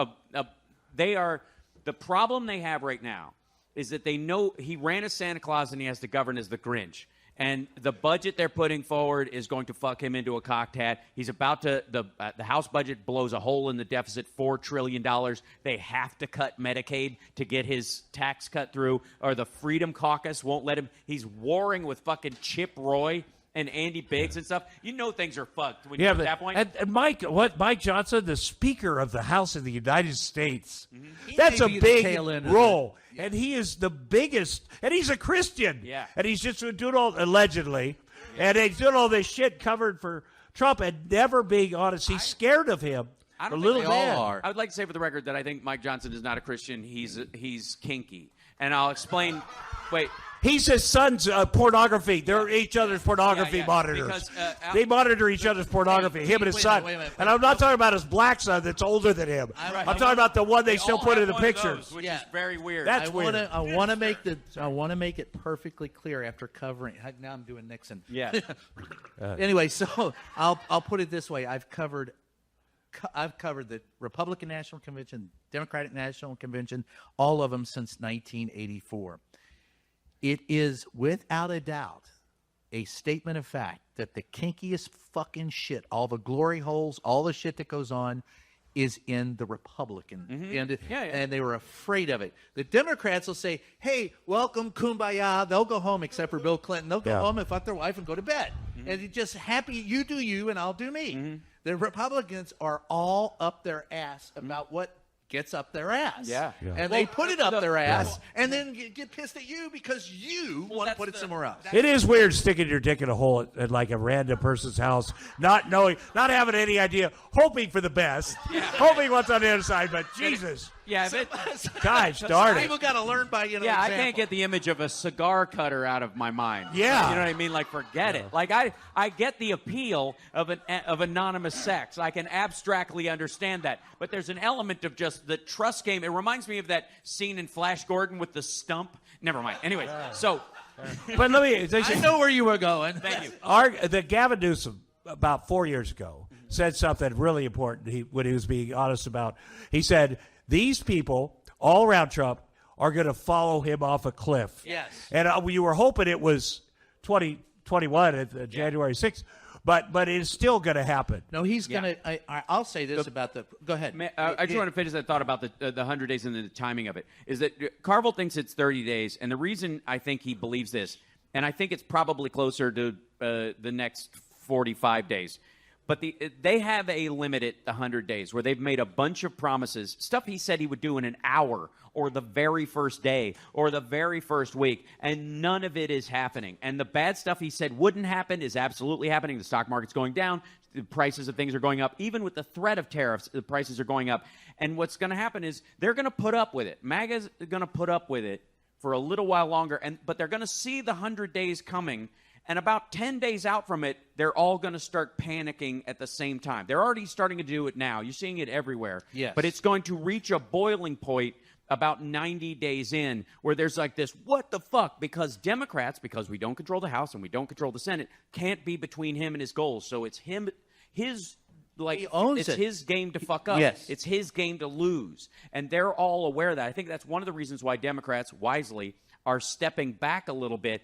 problem they have right now is that they know he ran as Santa Claus and he has to govern as the Grinch. And the budget they're putting forward is going to fuck him into a cocked hat. He's about to the House budget blows a hole in the deficit, $4 trillion. They have to cut Medicaid to get his tax cut through, or the Freedom Caucus won't let him. He's warring with fucking Chip Roy and Andy Biggs and stuff. You know things are fucked when you're at that point. And Mike Johnson, the Speaker of the House of the United States, Mm-hmm. that's a big role. And he is the biggest, and he's a Christian. Yeah. And he's just doing allegedly, and he's doing all this shit covered for Trump and never being honest. He's scared of him. I don't a think little they bit. all are. I would like to say for the record that I think Mike Johnson is not a Christian. He's kinky. And I'll explain. Wait. He's his son's pornography. They're each other's pornography monitors. Because, they monitor each other's pornography, him and his son. Wait a minute. And I'm not talking about his black son that's older than him. I'm talking about the one they still put in the pictures. Which is very weird. That's weird. I want to make it perfectly clear after covering. Now I'm doing Nixon. Yeah. Anyway, so I'll put it this way: I've covered the Republican National Convention, Democratic National Convention, all of them since 1984. It is without a doubt a statement of fact that the kinkiest fucking shit, all the glory holes, all the shit that goes on, is in the Republican. Mm-hmm. And they were afraid of it. The Democrats will say, hey, welcome, kumbaya. They'll go home, except for Bill Clinton. They'll go home and fuck their wife and go to bed. Mm-hmm. And it's just happy, you do you and I'll do me. Mm-hmm. The Republicans are all up their ass about what gets up their ass. Yeah. And they put it up their ass and then get pissed at you because you want to put it somewhere else. It is weird sticking your dick in a hole at like a random person's house, not knowing, not having any idea, hoping for the best, hoping what's on the other side, but Jesus. Yeah, Gosh darn it. People got to learn by I example. can't get the image of a cigar cutter out of my mind. Yeah. You know what I mean? Like, forget it. Like, I get the appeal of anonymous sex. I can abstractly understand that. But there's an element of just the trust game. It reminds me of that scene in Flash Gordon with the stump. Never mind. Anyway, so. But let me. I know where you were going. Thank you. The Gavin Newsom, about 4 years ago, said something really important when he was being honest about. He said, these people all around Trump are going to follow him off a cliff. Yes. And you were hoping it was 2021 at January 6th, but it is still going to happen. No, he's going to. I'll say this about the. Go ahead. I just want to finish that thought about the 100 days and the timing of it. Is that Carville thinks it's 30 days, and the reason I think he believes this, and I think it's probably closer to the next 45 days. But they have a limit at 100 days where they've made a bunch of promises, stuff he said he would do in an hour or the very first day or the very first week, and none of it is happening. And the bad stuff he said wouldn't happen is absolutely happening. The stock market's going down. The prices of things are going up. Even with the threat of tariffs, the prices are going up. And what's going to happen is they're going to put up with it. MAGA's going to put up with it for a little while longer, but they're going to see the 100 days coming. And about 10 days out from it, they're all going to start panicking at the same time. They're already starting to do it now. You're seeing it everywhere. Yes. But it's going to reach a boiling point about 90 days in where there's like this, what the fuck? Because Democrats, because we don't control the House and we don't control the Senate, can't be between him and his goals. So it's his He owns it's it. his game to fuck up. Yes. It's his game to lose. And they're all aware of that. I think that's one of the reasons why Democrats, wisely, are stepping back a little bit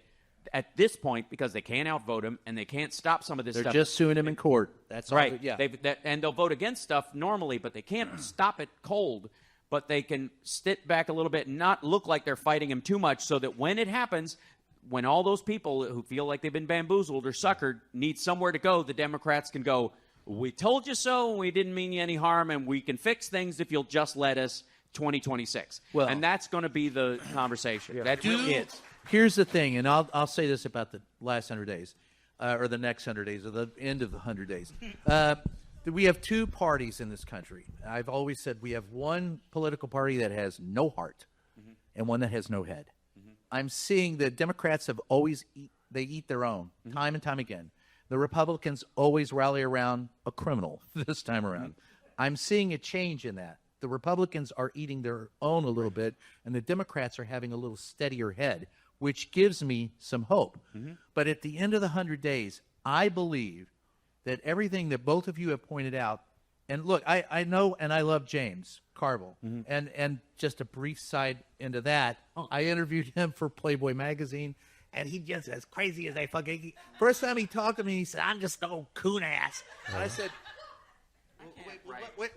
at this point because they can't outvote him and they can't stop some of this They're stuff. just suing him in court. That's all. Right. Yeah. And they'll vote against stuff normally, but they can't stop it cold. But they can sit back a little bit and not look like they're fighting him too much so that when it happens, when all those people who feel like they've been bamboozled or suckered need somewhere to go, the Democrats can go, we told you so, and we didn't mean you any harm, and we can fix things if you'll just let us 2026. Well- and that's going to be the conversation. That really is. Here's the thing, and I'll say this about the last 100 days, or the next 100 days, or the end of the 100 days. We have two parties in this country. I've always said we have one political party that has no heart and one that has no head. I'm seeing the Democrats have always eat their own time and time again. The Republicans always rally around a criminal this time around. I'm seeing a change in that. The Republicans are eating their own a little bit, and the Democrats are having a little steadier head, which gives me some hope. But at the end of the 100 days, I believe that everything that both of you have pointed out, and look, I know and I love James Carville, and just a brief side into that, I interviewed him for Playboy magazine, and he just as crazy as they fucking. First time he talked to me, he said, "I'm just no coon ass," and I said, "Wait."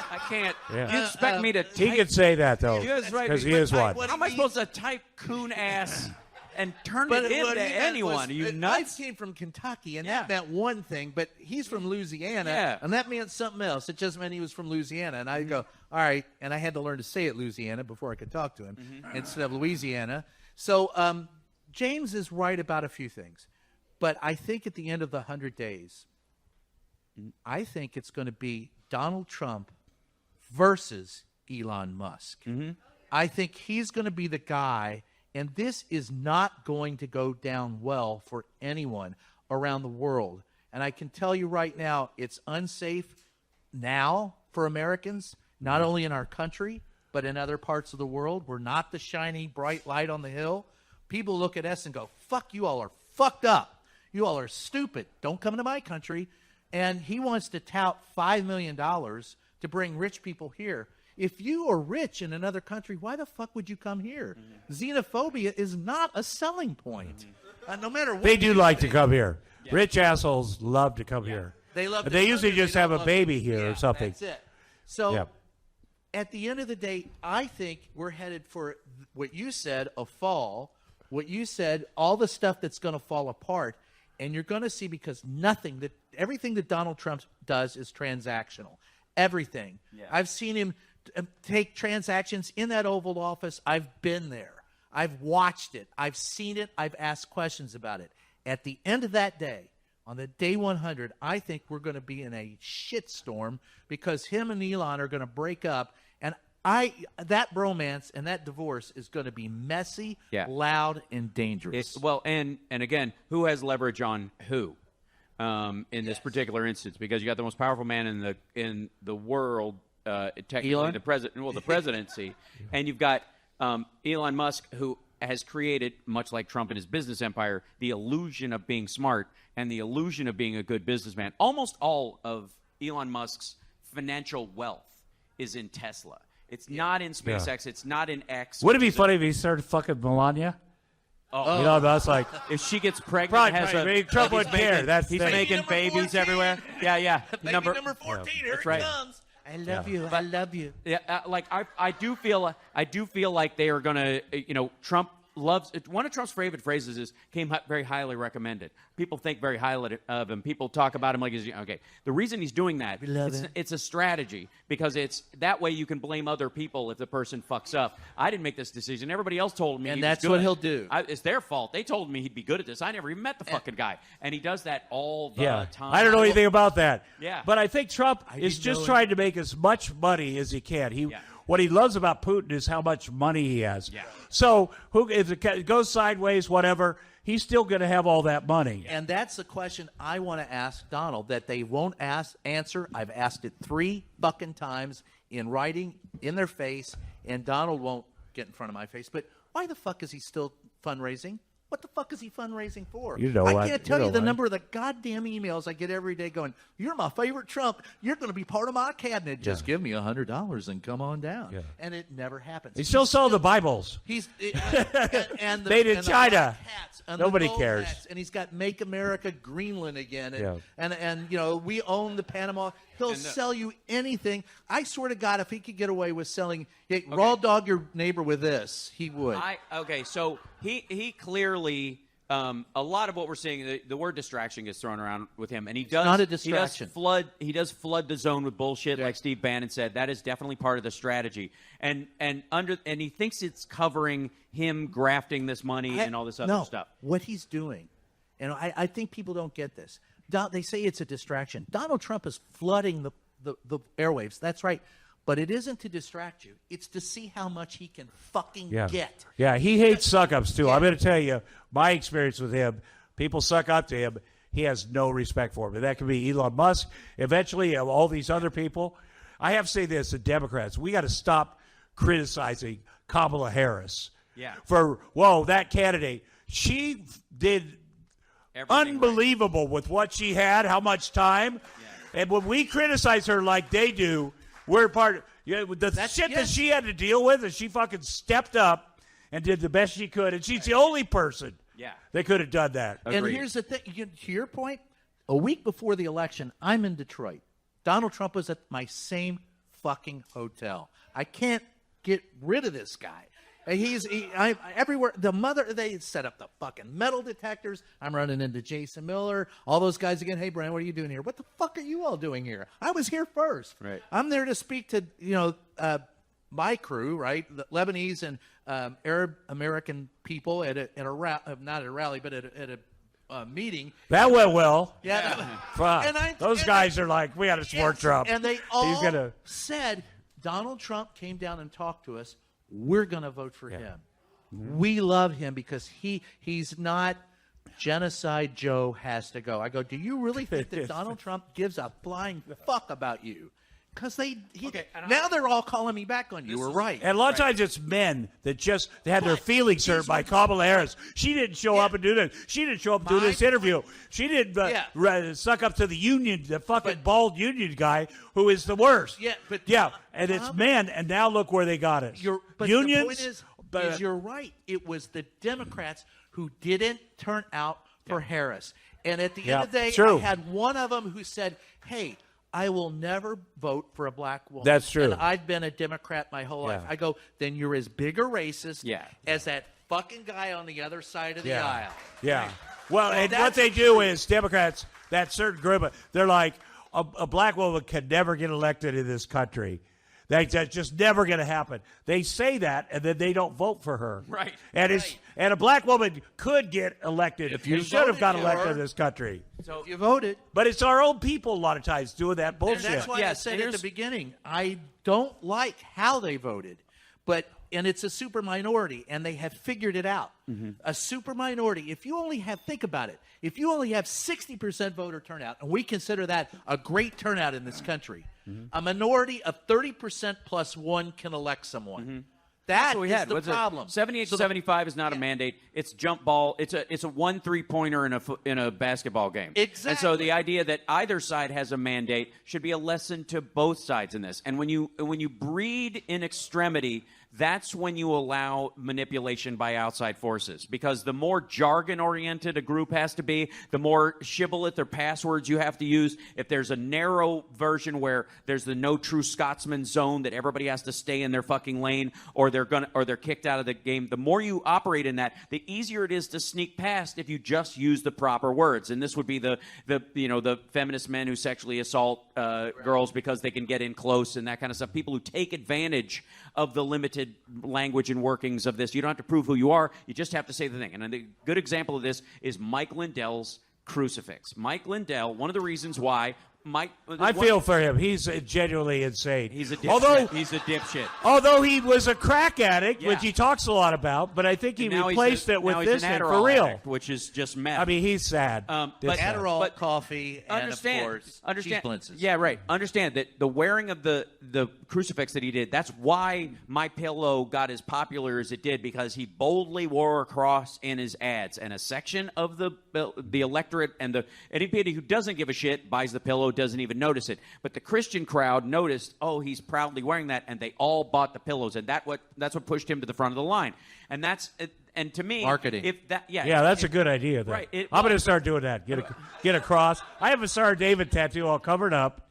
I can't. Yeah. You expect me to He type- could say that, though, You guys right, because he but is one. How am I supposed to type coon ass and turn it into anyone? Are you I nuts? came from Kentucky, and Yeah. that meant one thing, but he's from Louisiana, Yeah. and that meant something else. It just meant he was from Louisiana, and I go, all right, and I had to learn to say it Louisiana before I could talk to him instead of Louisiana. So James is right about a few things, but I think at the end of the 100 days, I think it's going to be Donald Trump versus Elon Musk. I think he's going to be the guy, and this is not going to go down well for anyone around the world. And I can tell you right now, it's unsafe now for Americans, not only in our country, but in other parts of the world. We're not the shiny, bright light on the hill. People look at us and go, fuck, you all are fucked up. You all are stupid. Don't come to my country. And he wants to tout $5 million to bring rich people here. If you are rich in another country, why the fuck would you come here? Xenophobia is not a selling point. No matter what. They do like to come here. Rich assholes love to come here. They love. They usually just have a love baby it. here Yeah, or something. That's it. So Yeah. at the end of the day, I think we're headed for what you said, a fall. What you said, all the stuff that's going to fall apart, and you're going to see because everything that Donald Trump does is transactional. Everything. Yeah. I've seen him take transactions in that Oval Office. I've been there. I've watched it. I've seen it. I've asked questions about it. At the end of that day, on the day 100, I think we're going to be in a shitstorm because him and Elon are going to break up, and that bromance and that divorce is going to be messy, loud, and dangerous. And again, who has leverage on who in this particular instance? Because you got the most powerful man in the world, technically Elon? the president, the presidency, and you've got Elon Musk, who has created, much like Trump in his business empire, the illusion of being smart and the illusion of being a good businessman. Almost all of Elon Musk's financial wealth is in Tesla. It's not in SpaceX. It's not in X. Would it be funny if he started fucking Melania? Oh. You know, that's like If she gets pregnant, Probably, Trump wouldn't care. He's making babies everywhere. Yeah. Baby number 14, here that's it right. comes. I love you. I love you. Yeah, I do feel like they are gonna, Trump loves one of Trump's favorite phrases is came very highly recommended. People think very highly of him. People talk about him like he's okay. The reason he's doing that, it's a strategy because it's that way you can blame other people if the person fucks up. I didn't make this decision. Everybody else told me, And he that's was good. what he'll do. It's their fault. They told me he'd be good at this. I never even met the fucking guy, and he does that all the time. I don't know anything about that. Yeah. But I think Trump is just trying to make as much money as he can. what he loves about Putin is how much money he has. Yeah. So if it goes sideways, whatever, he's still going to have all that money. And that's the question I want to ask Donald that they won't answer. I've asked it 3 fucking times in writing in their face, and Donald won't get in front of my face. But why the fuck is he still fundraising? What the fuck is he fundraising for? You know I what? can't tell You you know the what? number of the goddamn emails I get every day going, "You're my favorite Trump. You're going to be part of my cabinet. Just give me $100 and come on down." Yeah. And it never happens. He still sold the Bibles. He's and the, Made in and the China. black hats and the Nobody gold cares. hats, and he's got "Make America Greenland" again, and, Yeah. and you know, we own the Panama. He'll sell you anything. I swear to God, if he could get away with selling, hey, raw dog your neighbor with this, he would. So he clearly. A lot of what we're seeing, the word distraction gets thrown around with him, and he does. not a distraction. He does flood the zone with bullshit, like Steve Bannon said. That is definitely part of the strategy, and he thinks it's covering him grafting this money and all this other stuff. What he's doing, and I think people don't get this. They say it's a distraction. Donald Trump is flooding the airwaves. That's right. But it isn't to distract you. It's to see how much he can fucking get. Yeah, he hates suck-ups, too. I'm going to tell you, my experience with him, people suck up to him. He has no respect for him. And that could be Elon Musk, eventually all these other people. I have to say this, the Democrats, we got to stop criticizing Kamala Harris. Yeah. That candidate, she did Everything unbelievable with what she had, how much time. Yeah. And when we criticize her like they do, we're part of that she had to deal with, and she fucking stepped up and did the best she could, and she's the only person that could have done that. And here's the thing, to your point, a week before the election, I'm in Detroit. Donald Trump was at my same fucking hotel. I can't get rid of this guy. Everywhere. They set up the fucking metal detectors. I'm running into Jason Miller, all those guys again. Hey, Brian, what are you doing here? What the fuck are you all doing here? I was here first. Right. I'm there to speak to my crew, right? The Lebanese and Arab American people at a not at a rally, but at a meeting. That went well. Yeah. Fuck. Those guys are like, we got to support Trump. And they all said, Donald Trump came down and talked to us. We're going to vote for him. We love him because he's not genocide Joe has to go. I go, do you really think that Donald Trump gives a flying fuck about you? Because now they're all calling me back on you. Were right. And a lot of times it's men that they had their feelings hurt by Kamala Harris. She didn't show up and do this. She didn't show up and do this interview. She didn't suck up to the union, the fucking bald union guy who is the worst. And it's men, and now look where they got us. Unions. The point is you're right. It was the Democrats who didn't turn out for Harris. And at the end of the day, I had one of them who said, hey, I will never vote for a black woman. That's true. And I've been a Democrat my whole life. I go, then you're as big a racist as that fucking guy on the other side of the aisle. Yeah. Well, and what they do is, Democrats, that certain group, they're like, a black woman can never get elected in this country. That's just never going to happen. They say that, and then they don't vote for her. Right. And and a black woman could get elected. If you should have got elected in this country. So you voted. But it's our own people a lot of times doing that bullshit. And that's why I said at the beginning, I don't like how they voted. And it's a super minority, and they have figured it out. Mm-hmm. A super minority, if you only have 60% voter turnout, and we consider that a great turnout in this country, a minority of 30% plus one can elect someone. Mm-hmm. That's what we had. The problem. 78 to 75 is not a mandate. It's jump ball. It's a 1 3-pointer in a basketball game. Exactly. And so the idea that either side has a mandate should be a lesson to both sides in this. And when you breed in extremity, that's when you allow manipulation by outside forces. Because the more jargon-oriented a group has to be, the more shibboleth or passwords you have to use. If there's a narrow version where there's the no true Scotsman zone that everybody has to stay in their fucking lane, or they're kicked out of the game, the more you operate in that, the easier it is to sneak past if you just use the proper words. And this would be the feminist men who sexually assault girls because they can get in close and that kind of stuff. People who take advantage of the limited language and workings of this. You don't have to prove who you are. You just have to say the thing. And a good example of this is Mike Lindell's crucifix. Mike Lindell, one of the reasons why I feel for him. He's genuinely insane. He's a dipshit. Although he was a crack addict, Yeah. which he talks a lot about, but I think he Now replaced it with now this he's an thing Adderall for real. addict, which is just meth. I mean, he's sad. But It's sad. Adderall, coffee, and understand, of course, understand, cheese blintzes. Yeah, right. Understand that the wearing of the crucifix that he did, that's why My Pillow got as popular as it did, because he boldly wore a cross in his ads, and a section of the electorate and anybody who doesn't give a shit buys the pillow, doesn't even notice it. But the Christian crowd noticed, oh, he's proudly wearing that, and they all bought the pillows, and that's what pushed him to the front of the line. And and to me, marketing. If that, Yeah, that's a good idea. Then. Right, I'm going to start doing that. Get a cross. I have a Sarah David tattoo all covered up.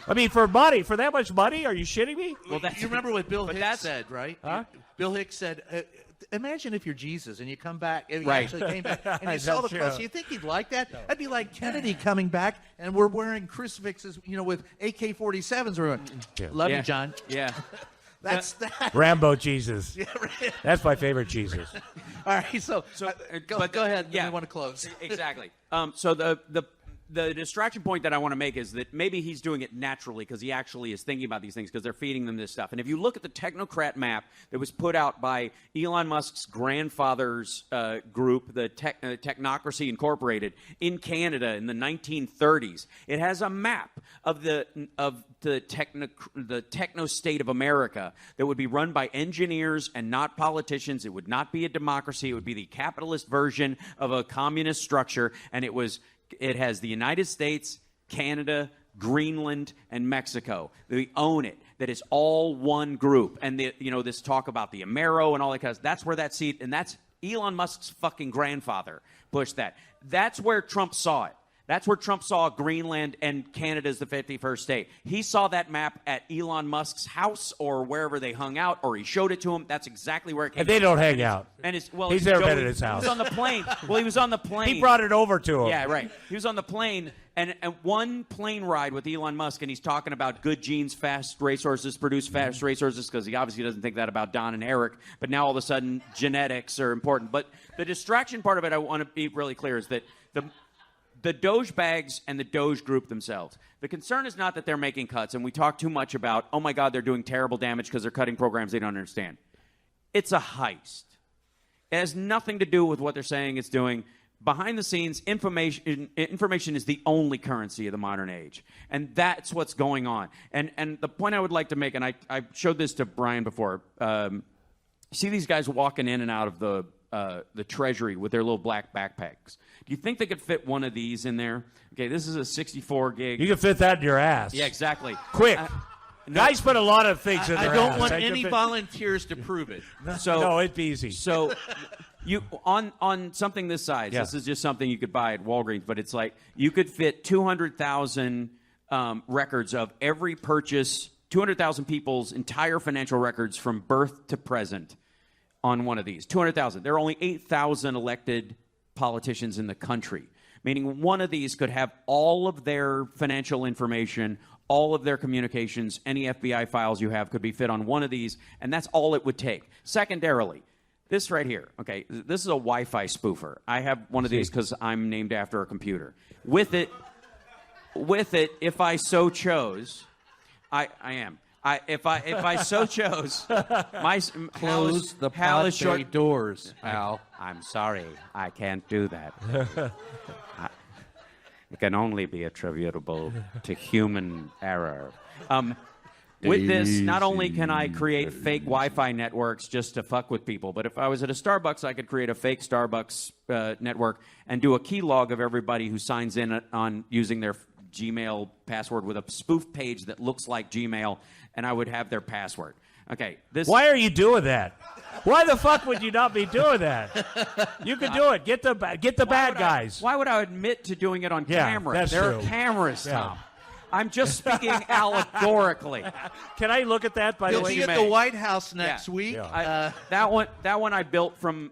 I mean, for that much money? Are you shitting me? Well, You remember what Bill but Hicks that's- said, right? Huh? Bill Hicks said, imagine if you're Jesus and you come back, and you Right. actually came back, and you saw the That's cross. true. You think he'd like that? That'd be like Kennedy coming back, and we're wearing crucifixes, with AK-47s. We're going, love you, John. Yeah. That's that. Rambo Jesus. Yeah, right. That's my favorite Jesus. All right, so go ahead. yeah. We want to close. Exactly. So the distraction point that I want to make is that maybe he's doing it naturally because he actually is thinking about these things because they're feeding them this stuff. And if you look at the technocrat map that was put out by Elon Musk's grandfather's group, the Technocracy Incorporated, in Canada in the 1930s, it has a map of the techno state of America that would be run by engineers and not politicians. It would not be a democracy. It would be the capitalist version of a communist structure, and it has the United States, Canada, Greenland, and Mexico. They own it. That is all one group. And this talk about the Amero and all that kind of stuff, that's where that seat, and that's Elon Musk's fucking grandfather pushed that. That's where Trump saw it. That's where Trump saw Greenland and Canada as the 51st state. He saw that map at Elon Musk's house or wherever they hung out, or he showed it to him. That's exactly where it came And they from. don't hang out. And he's never been at his house. He was on the plane. Well, he was on the plane. He brought it over to him. Yeah, right. He was on the plane, and one plane ride with Elon Musk, and he's talking about good genes, fast racehorses produce fast racehorses, because he obviously doesn't think that about Don and Eric. But now all of a sudden, genetics are important. But the distraction part of it, I want to be really clear, is that the Doge bags and the Doge group themselves, the concern is not that they're making cuts, and we talk too much about, oh my God, they're doing terrible damage because they're cutting programs they don't understand. It's a heist. It has nothing to do with what they're saying it's doing. Behind the scenes, information is the only currency of the modern age. And that's what's going on. And the point I would like to make, and I showed this to Brian before, see these guys walking in and out of the Treasury with their little black backpacks. Do you think they could fit one of these in there? Okay, this is a 64 gig. You can fit that in your ass. Yeah, exactly. Quick. Guys put a lot of things in their I don't ass. want I can any fit- volunteers to prove it. So No, it'd be easy. So you on something this size, Yeah. this is just something you could buy at Walgreens, but it's like you could fit 200,000 records of every purchase, 200,000 people's entire financial records from birth to present on one of these. 200,000. There are only 8,000 elected politicians in the country, meaning one of these could have all of their financial information, all of their communications, any FBI files you have could be fit on one of these, and that's all it would take. Secondarily, this right here, okay, this is a Wi-Fi spoofer. I have one of these because I'm named after a computer. With it, if I so chose, I am. If I so chose, Close the pod bay doors, Al. I'm sorry, I can't do that. It can only be attributable to human error. With this, not only can I create fake Wi-Fi networks just to fuck with people, but if I was at a Starbucks, I could create a fake Starbucks network and do a key log of everybody who signs in on using their Gmail password with a spoof page that looks like Gmail, and I would have their password. Okay. Why are you doing that? Why the fuck would you not be doing that? You could do it. Get the bad guys. Why would I admit to doing it on Yeah, camera? that's There true. are cameras, Yeah. Tom. I'm just speaking allegorically. Can I look at that, by the You'll way? be at the White House next Yeah. week. Yeah. That one I built from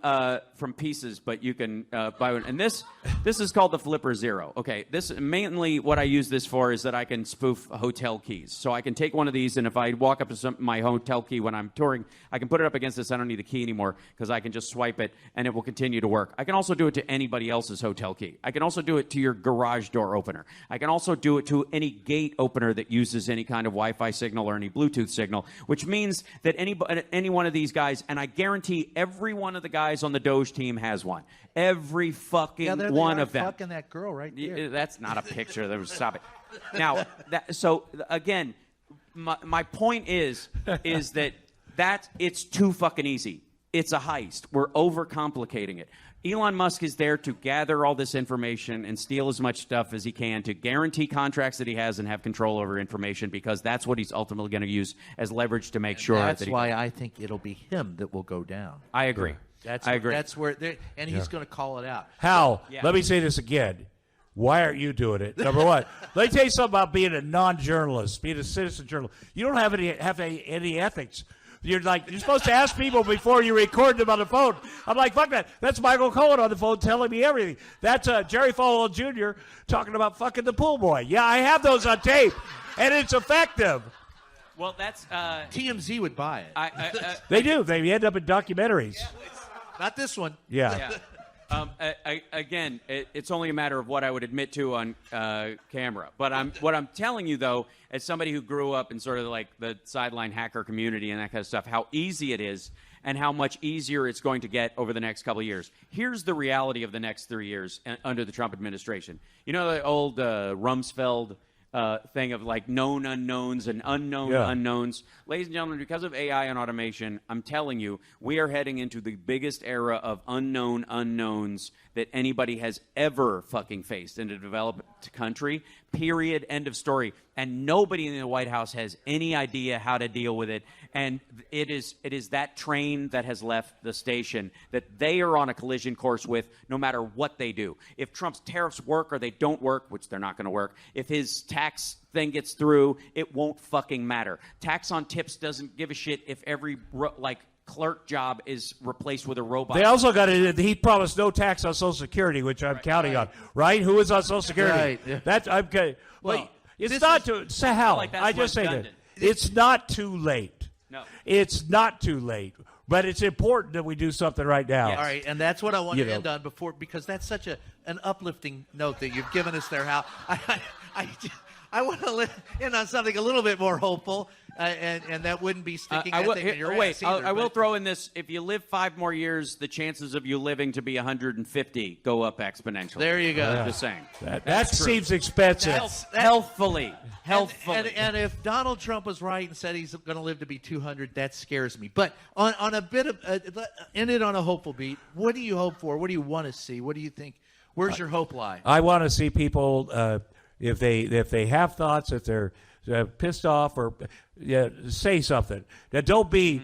pieces, but you can buy one. And this is called the Flipper Zero. Okay, this mainly what I use this for is that I can spoof hotel keys. So I can take one of these, and if I walk up to my hotel key when I'm touring, I can put it up against this. I don't need the key anymore because I can just swipe it, and it will continue to work. I can also do it to anybody else's hotel key. I can also do it to your garage door opener. I can also do it to any gate opener that uses any kind of Wi-Fi signal or any Bluetooth signal, which means that any one of these guys, and I guarantee every one of the guys on the Doge team has one. Every fucking one of them. Fucking that girl right there. That's not a picture. Stop it. Now, again, my point is that it's too fucking easy. It's a heist. We're overcomplicating it. Elon Musk is there to gather all this information and steal as much stuff as he can to guarantee contracts that he has and have control over information, because that's what he's ultimately going to use as leverage to make sure That's that why I think it'll be him that will go down. I agree. I agree. That's where, and he's going to call it out. Hal, let me say this again. Why aren't you doing it? Number one, let me tell you something about being a non-journalist, being a citizen journalist. You don't have any ethics. You're supposed to ask people before you record them on the phone. I'm like, fuck that. That's Michael Cohen on the phone telling me everything. That's Jerry Falwell Jr. talking about fucking the pool boy. Yeah, I have those on tape, and it's effective. Well, that's TMZ would buy it. They do. They end up in documentaries. Not this one. Yeah. Again, it's only a matter of what I would admit to on camera. But what I'm telling you, though, as somebody who grew up in sort of like the sideline hacker community and that kind of stuff, how easy it is and how much easier it's going to get over the next couple of years. Here's the reality of the next 3 years under the Trump administration. You know the old Rumsfeld thing of like known unknowns and unknown unknowns. Ladies and gentlemen, because of AI and automation, I'm telling you, we are heading into the biggest era of unknown unknowns that anybody has ever fucking faced in a developed country. Period. End of story. And nobody in the White House has any idea how to deal with it. And it is that train that has left the station that they are on a collision course with no matter what they do. If Trump's tariffs work or they don't work, which they're not going to work, if his tax thing gets through, it won't fucking matter. Tax on tips doesn't give a shit if every clerk job is replaced with a robot. They also got it. He promised no tax on Social Security, which I'm counting on. Right? Who is on Social Security? Right. Yeah. That's I'm okay. Well, it's not too. Hal, like that's I just say that redundant. it's not too late. No. It's not too late. But it's important that we do something right now. Yes. All right, and that's what I want to end on because that's such an uplifting note that you've given us there, Hal. I want to end on something a little bit more hopeful, and that wouldn't be sticking that thing in your ass either, I will throw in this. If you live 5 more years, the chances of you living to be 150 go up exponentially. There you go. Just saying. That seems expensive. Healthfully. And if Donald Trump was right and said he's going to live to be 200, that scares me. But on a bit of end it on a hopeful beat. What do you hope for? What do you want to see? What do you think? Where's your hope lie? I want to see people if they have thoughts, if they're pissed off, or say something. Now, don't be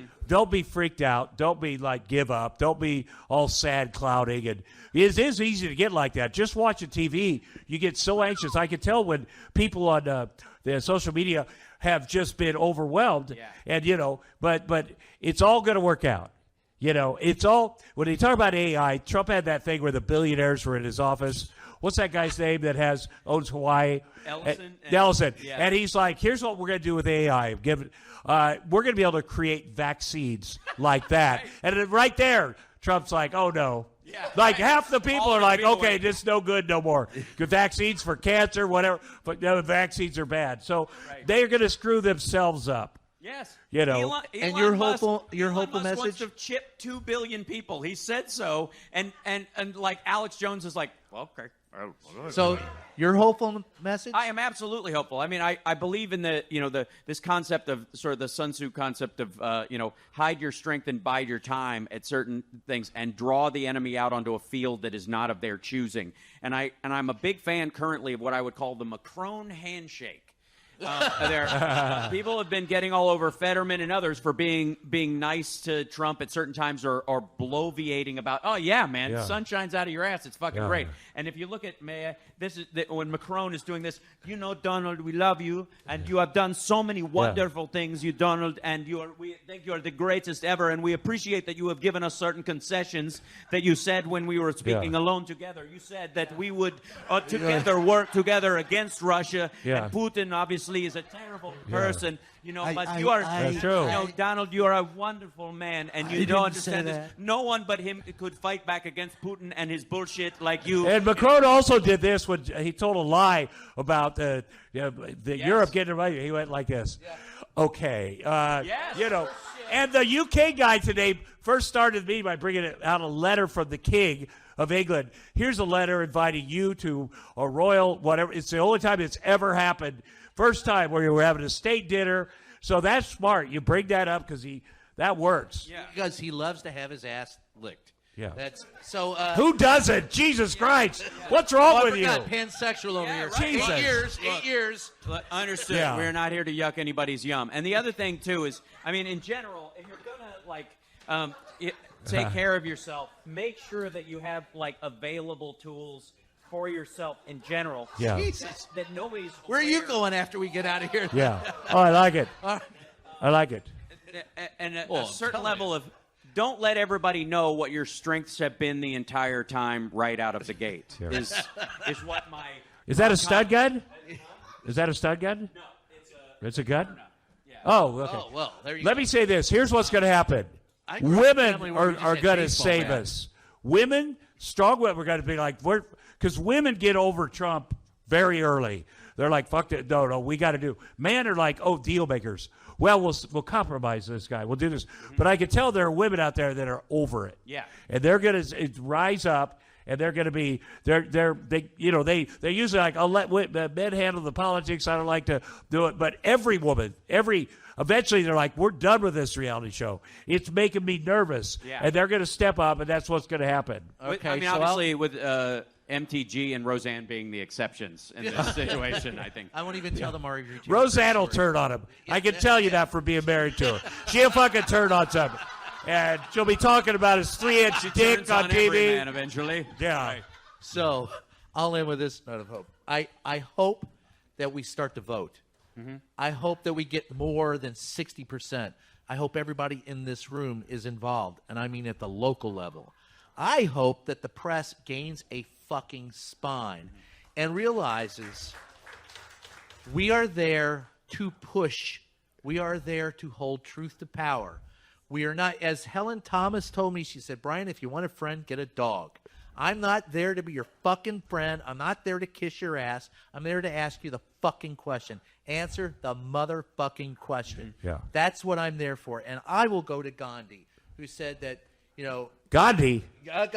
freaked out. Don't be like give up. Don't be all sad, clouding. And it is easy to get like that. Just watching TV, you get so anxious. I can tell when people on the social media have just been overwhelmed. Yeah. And but it's all going to work out. It's all when they talk about AI. Trump had that thing where the billionaires were in his office. What's that guy's name that owns Hawaii? Ellison. Yeah. And he's like, here's what we're going to do with AI. We're going to be able to create vaccines like that. And then right there, Trump's like, oh, no. Yeah, like half the people All are the like, people okay, this is no good no more. Good vaccines for cancer, whatever. But no, vaccines are bad. So they are going to screw themselves up. Yes. Elon and your Musk, hopeful Musk message wants to chip 2 billion people. He said so, and like Alex Jones is like, well, okay. So your hopeful message? I am absolutely hopeful. I mean, I believe in this concept of sort of the Sun Tzu concept of hide your strength and bide your time at certain things and draw the enemy out onto a field that is not of their choosing. And I'm a big fan currently of what I would call the Macron handshake. People have been getting all over Fetterman and others for being nice to Trump at certain times or bloviating about, oh yeah, man, the sun shines out of your ass, it's fucking great. And if you look at when Macron is doing this, Donald, we love you, and you have done so many wonderful things, you Donald, and we think you're the greatest ever, and we appreciate that you have given us certain concessions that you said when we were speaking alone together. You said that we would together work together against Russia, and Putin obviously obviously is a terrible person, but you are, That's true. Donald, you are a wonderful man, and you don't understand this. No one but him could fight back against Putin and his bullshit like you. And Macron also did this when he told a lie about the Europe getting invited. He went like this. Yeah. Okay. And the UK guy today first started me by bringing out a letter from the King of England. Here's a letter inviting you to a royal whatever. It's the only time it's ever happened. First time where you were having a state dinner. So that's smart. You bring that up because that works. Yeah. Because he loves to have his ass licked. Yeah. That's so. Who doesn't? Jesus Christ! What's wrong with you? Pansexual over here. Right. Jesus. 8 years. Understood. Yeah. We're not here to yuck anybody's yum. And the other thing too is, I mean, in general, if you're gonna take care of yourself, make sure that you have available tools for yourself in general. Yeah. Jesus. That nobody's. Where are you going after we get out of here? Yeah. Oh, I like it. I like it. And a certain level of. Don't let everybody know what your strengths have been the entire time right out of the gate. Yeah. Is what my. Is that a stud gun? Is that a stud gun? No, It's a gun? Yeah. Oh, okay. Oh, well, there you Let go. me say this. Here's what's going to happen. Women are going to save us. Women, strong women, are going to be like, because women get over Trump very early. They're like, fuck it. No, we got to do. Men are like, oh, deal makers. Well, we'll compromise this guy. We'll do this. Mm-hmm. But I can tell there are women out there that are over it. Yeah. And they're going to rise up, and they're going to be they usually like, I'll let men handle the politics. I don't like to do it. But every woman, eventually they're like, we're done with this reality show. It's making me nervous. Yeah. And they're going to step up, and that's what's going to happen. Okay. I mean, obviously with MTG and Roseanne being the exceptions in this situation, I think. I won't even tell the Marguerite. Roseanne will turn on him. I can tell you that from being married to her. She'll fucking turn on something. And she'll be talking about his 3-inch dick on TV. Every man eventually. Yeah. Right. So I'll end with this note of hope. I hope that we start to vote. Mm-hmm. I hope that we get more than 60%. I hope everybody in this room is involved, and I mean at the local level. I hope that the press gains a fucking spine and realizes we are there to push. We are there to hold truth to power. We are not, as Helen Thomas told me, she said, Brian, if you want a friend, get a dog. I'm not there to be your fucking friend. I'm not there to kiss your ass. I'm there to ask you the fucking question. Answer the motherfucking question. Yeah. That's what I'm there for. And I will go to Gandhi, who said that, Gandhi?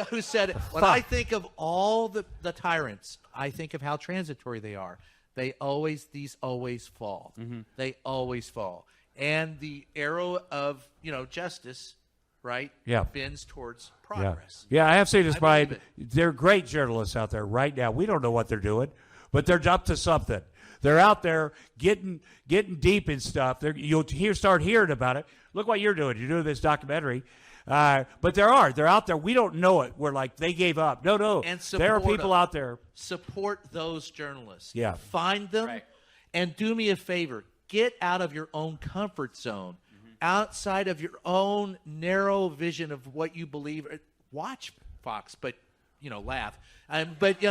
who said, when I think of all the tyrants, I think of how transitory they are. These always fall. Mm-hmm. They always fall. And the arrow of, justice, right, bends towards progress. Yeah, I have to say this, Brian. There are great journalists out there right now. We don't know what they're doing, but they're up to something. They're out there getting deep in stuff. You'll start hearing about it. Look what you're doing. You're doing this documentary. But they're out there. We don't know it. We're like, they gave up. No. And there are people out there. Support those journalists. Yeah. Find them and do me a favor. Get out of your own comfort zone, outside of your own narrow vision of what you believe. Watch Fox, but, laugh. But,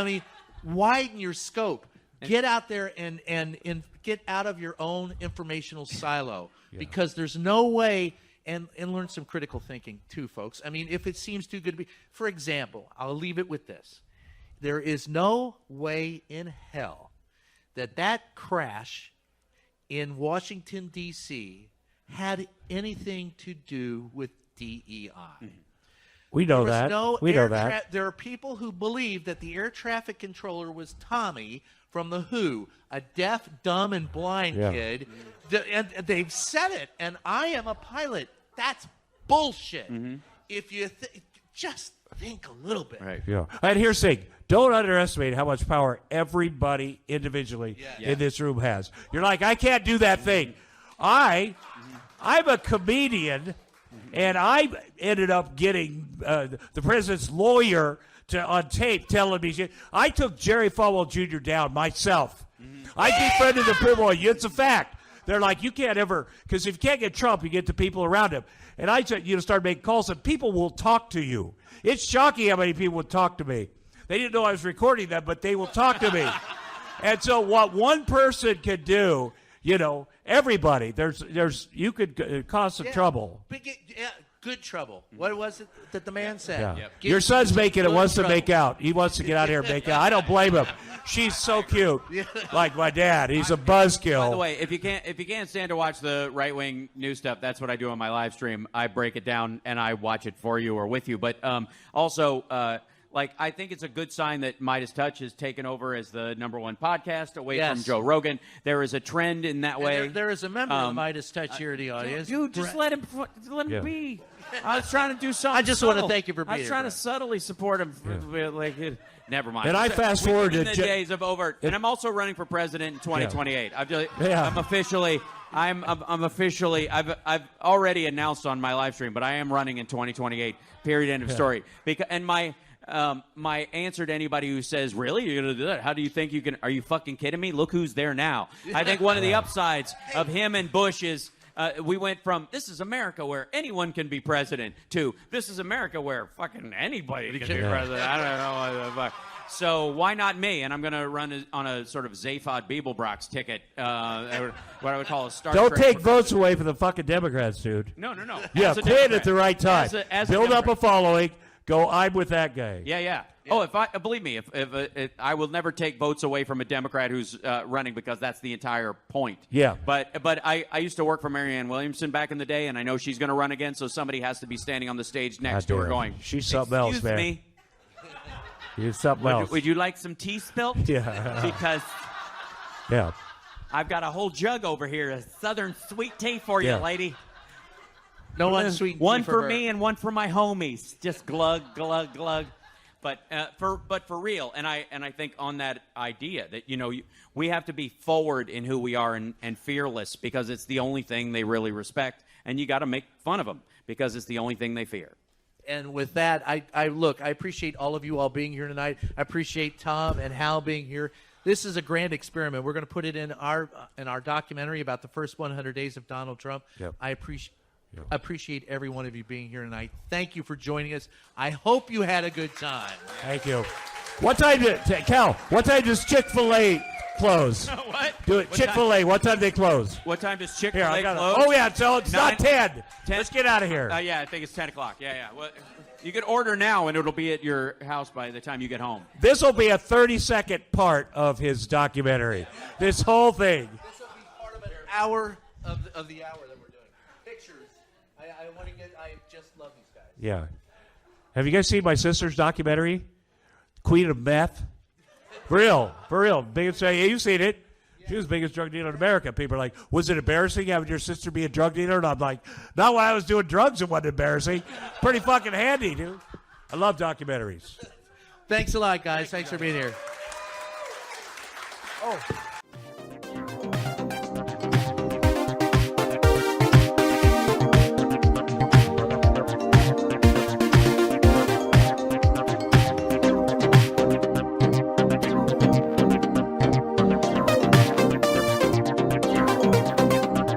widen your scope. Get out there and get out of your own informational silo because there's no way – and learn some critical thinking too, folks. I mean, if it seems too good to be – for example, I'll leave it with this. There is no way in hell that crash in Washington, D.C. had anything to do with DEI. We know that. We know that. There are people who believe that the air traffic controller was Tommy from The Who, a deaf, dumb, and blind kid. And they've said it, and I am a pilot. That's bullshit. Mm-hmm. If you just think a little bit. Right. Yeah. And here's the thing. Don't underestimate how much power everybody individually in this room has. You're like, I can't do that thing. I'm a comedian, and I ended up getting the president's lawyer on tape telling me shit. I took Jerry Falwell Jr. down myself. I defended the Pimroy. It's a fact. They're like, you can't ever, because if you can't get Trump, you get the people around him. And I start making calls, and people will talk to you. It's shocking how many people would talk to me. They didn't know I was recording them, but they will talk to me. And so what one person can do, You know, everybody. There's you could cause some trouble. Good trouble. What was it that the man said? Yeah. Yep. Your son's making it, good wants to trouble. make out. He wants to get out here and make out. I don't blame him. She's so cute. Like my dad. He's a buzzkill. By the way, if you can't stand to watch the right wing news stuff, that's what I do on my live stream. I break it down and I watch it for you or with you. But also, like, I think it's a good sign that Midas Touch has taken over as the #1 podcast away from Joe Rogan. There is a trend in that way. There is a member of Midas Touch here in the audience. Dude, just let him Yeah. be. I was trying to do something. I just want to subtle. thank you for being I was here, trying Brian. to subtly support him. Never mind. And I fast forwarded in the days of overt. And I'm also running for president in 2028. I'm officially. I've already announced on my live stream, but I am running in 2028. Period. End of story. And my answer to anybody who says, really, you're going to do that? How do you think you can? Are you fucking kidding me? Look who's there now. I think one of the upsides of him and Bush is we went from this is America where anyone can be president to this is America where fucking anybody can be president. I don't know. So why not me? And I'm going to run on a sort of Zaphod Beeblebrox ticket, what I would call a Star Don't Trek take votes away from the fucking Democrats, dude. No. Yeah, As a quit at Democrat. the right time. As a Build up a Democrat. following. Go, I'm with that guy. Yeah. Oh, if I believe me, if I will never take votes away from a Democrat who's running because that's the entire point. Yeah. But I used to work for Marianne Williamson back in the day, and I know she's going to run again, so somebody has to be standing on the stage next to her Goddamn. going, She's something else, "Excuse man." me, He's something else. would you like some tea spilt? Yeah. Because Yeah. I've got a whole jug over here, a Southern sweet tea for you, Yeah. lady. No unsweetened One tea for her. me and one for my homies. Just glug, glug, glug. But for real, and I think on that idea that we have to be forward in who we are and fearless because it's the only thing they really respect, and you got to make fun of them because it's the only thing they fear. And with that, I appreciate all of you all being here tonight. I appreciate Tom and Hal being here. This is a grand experiment. We're going to put it in our documentary about the first 100 days of Donald Trump. Yep. I appreciate every one of you being here tonight. Thank you for joining us. I hope you had a good time. Thank you. What time what time does Chick-fil-A close? What? Do it. Chick-fil-A, what time they close? What time does Here, Chick-fil-A I got close? Oh, yeah, so it's not 10. 10. Let's get out of here. Yeah, I think it's 10 o'clock. Yeah. Well, you can order now, and it'll be at your house by the time you get home. This will be a 30-second part of his documentary. This whole thing. This will be part of an hour of the hour that we're doing. Pictures. I just love these guys. Yeah. Have you guys seen my sister's documentary? Queen of Meth? For real. Biggest, you've seen it. She was the biggest drug dealer in America. People are like, was it embarrassing having your sister be a drug dealer? And I'm like, not when I was doing drugs, it wasn't embarrassing. Pretty fucking handy, dude. I love documentaries. Thanks a lot, guys. Thanks for being here. Oh.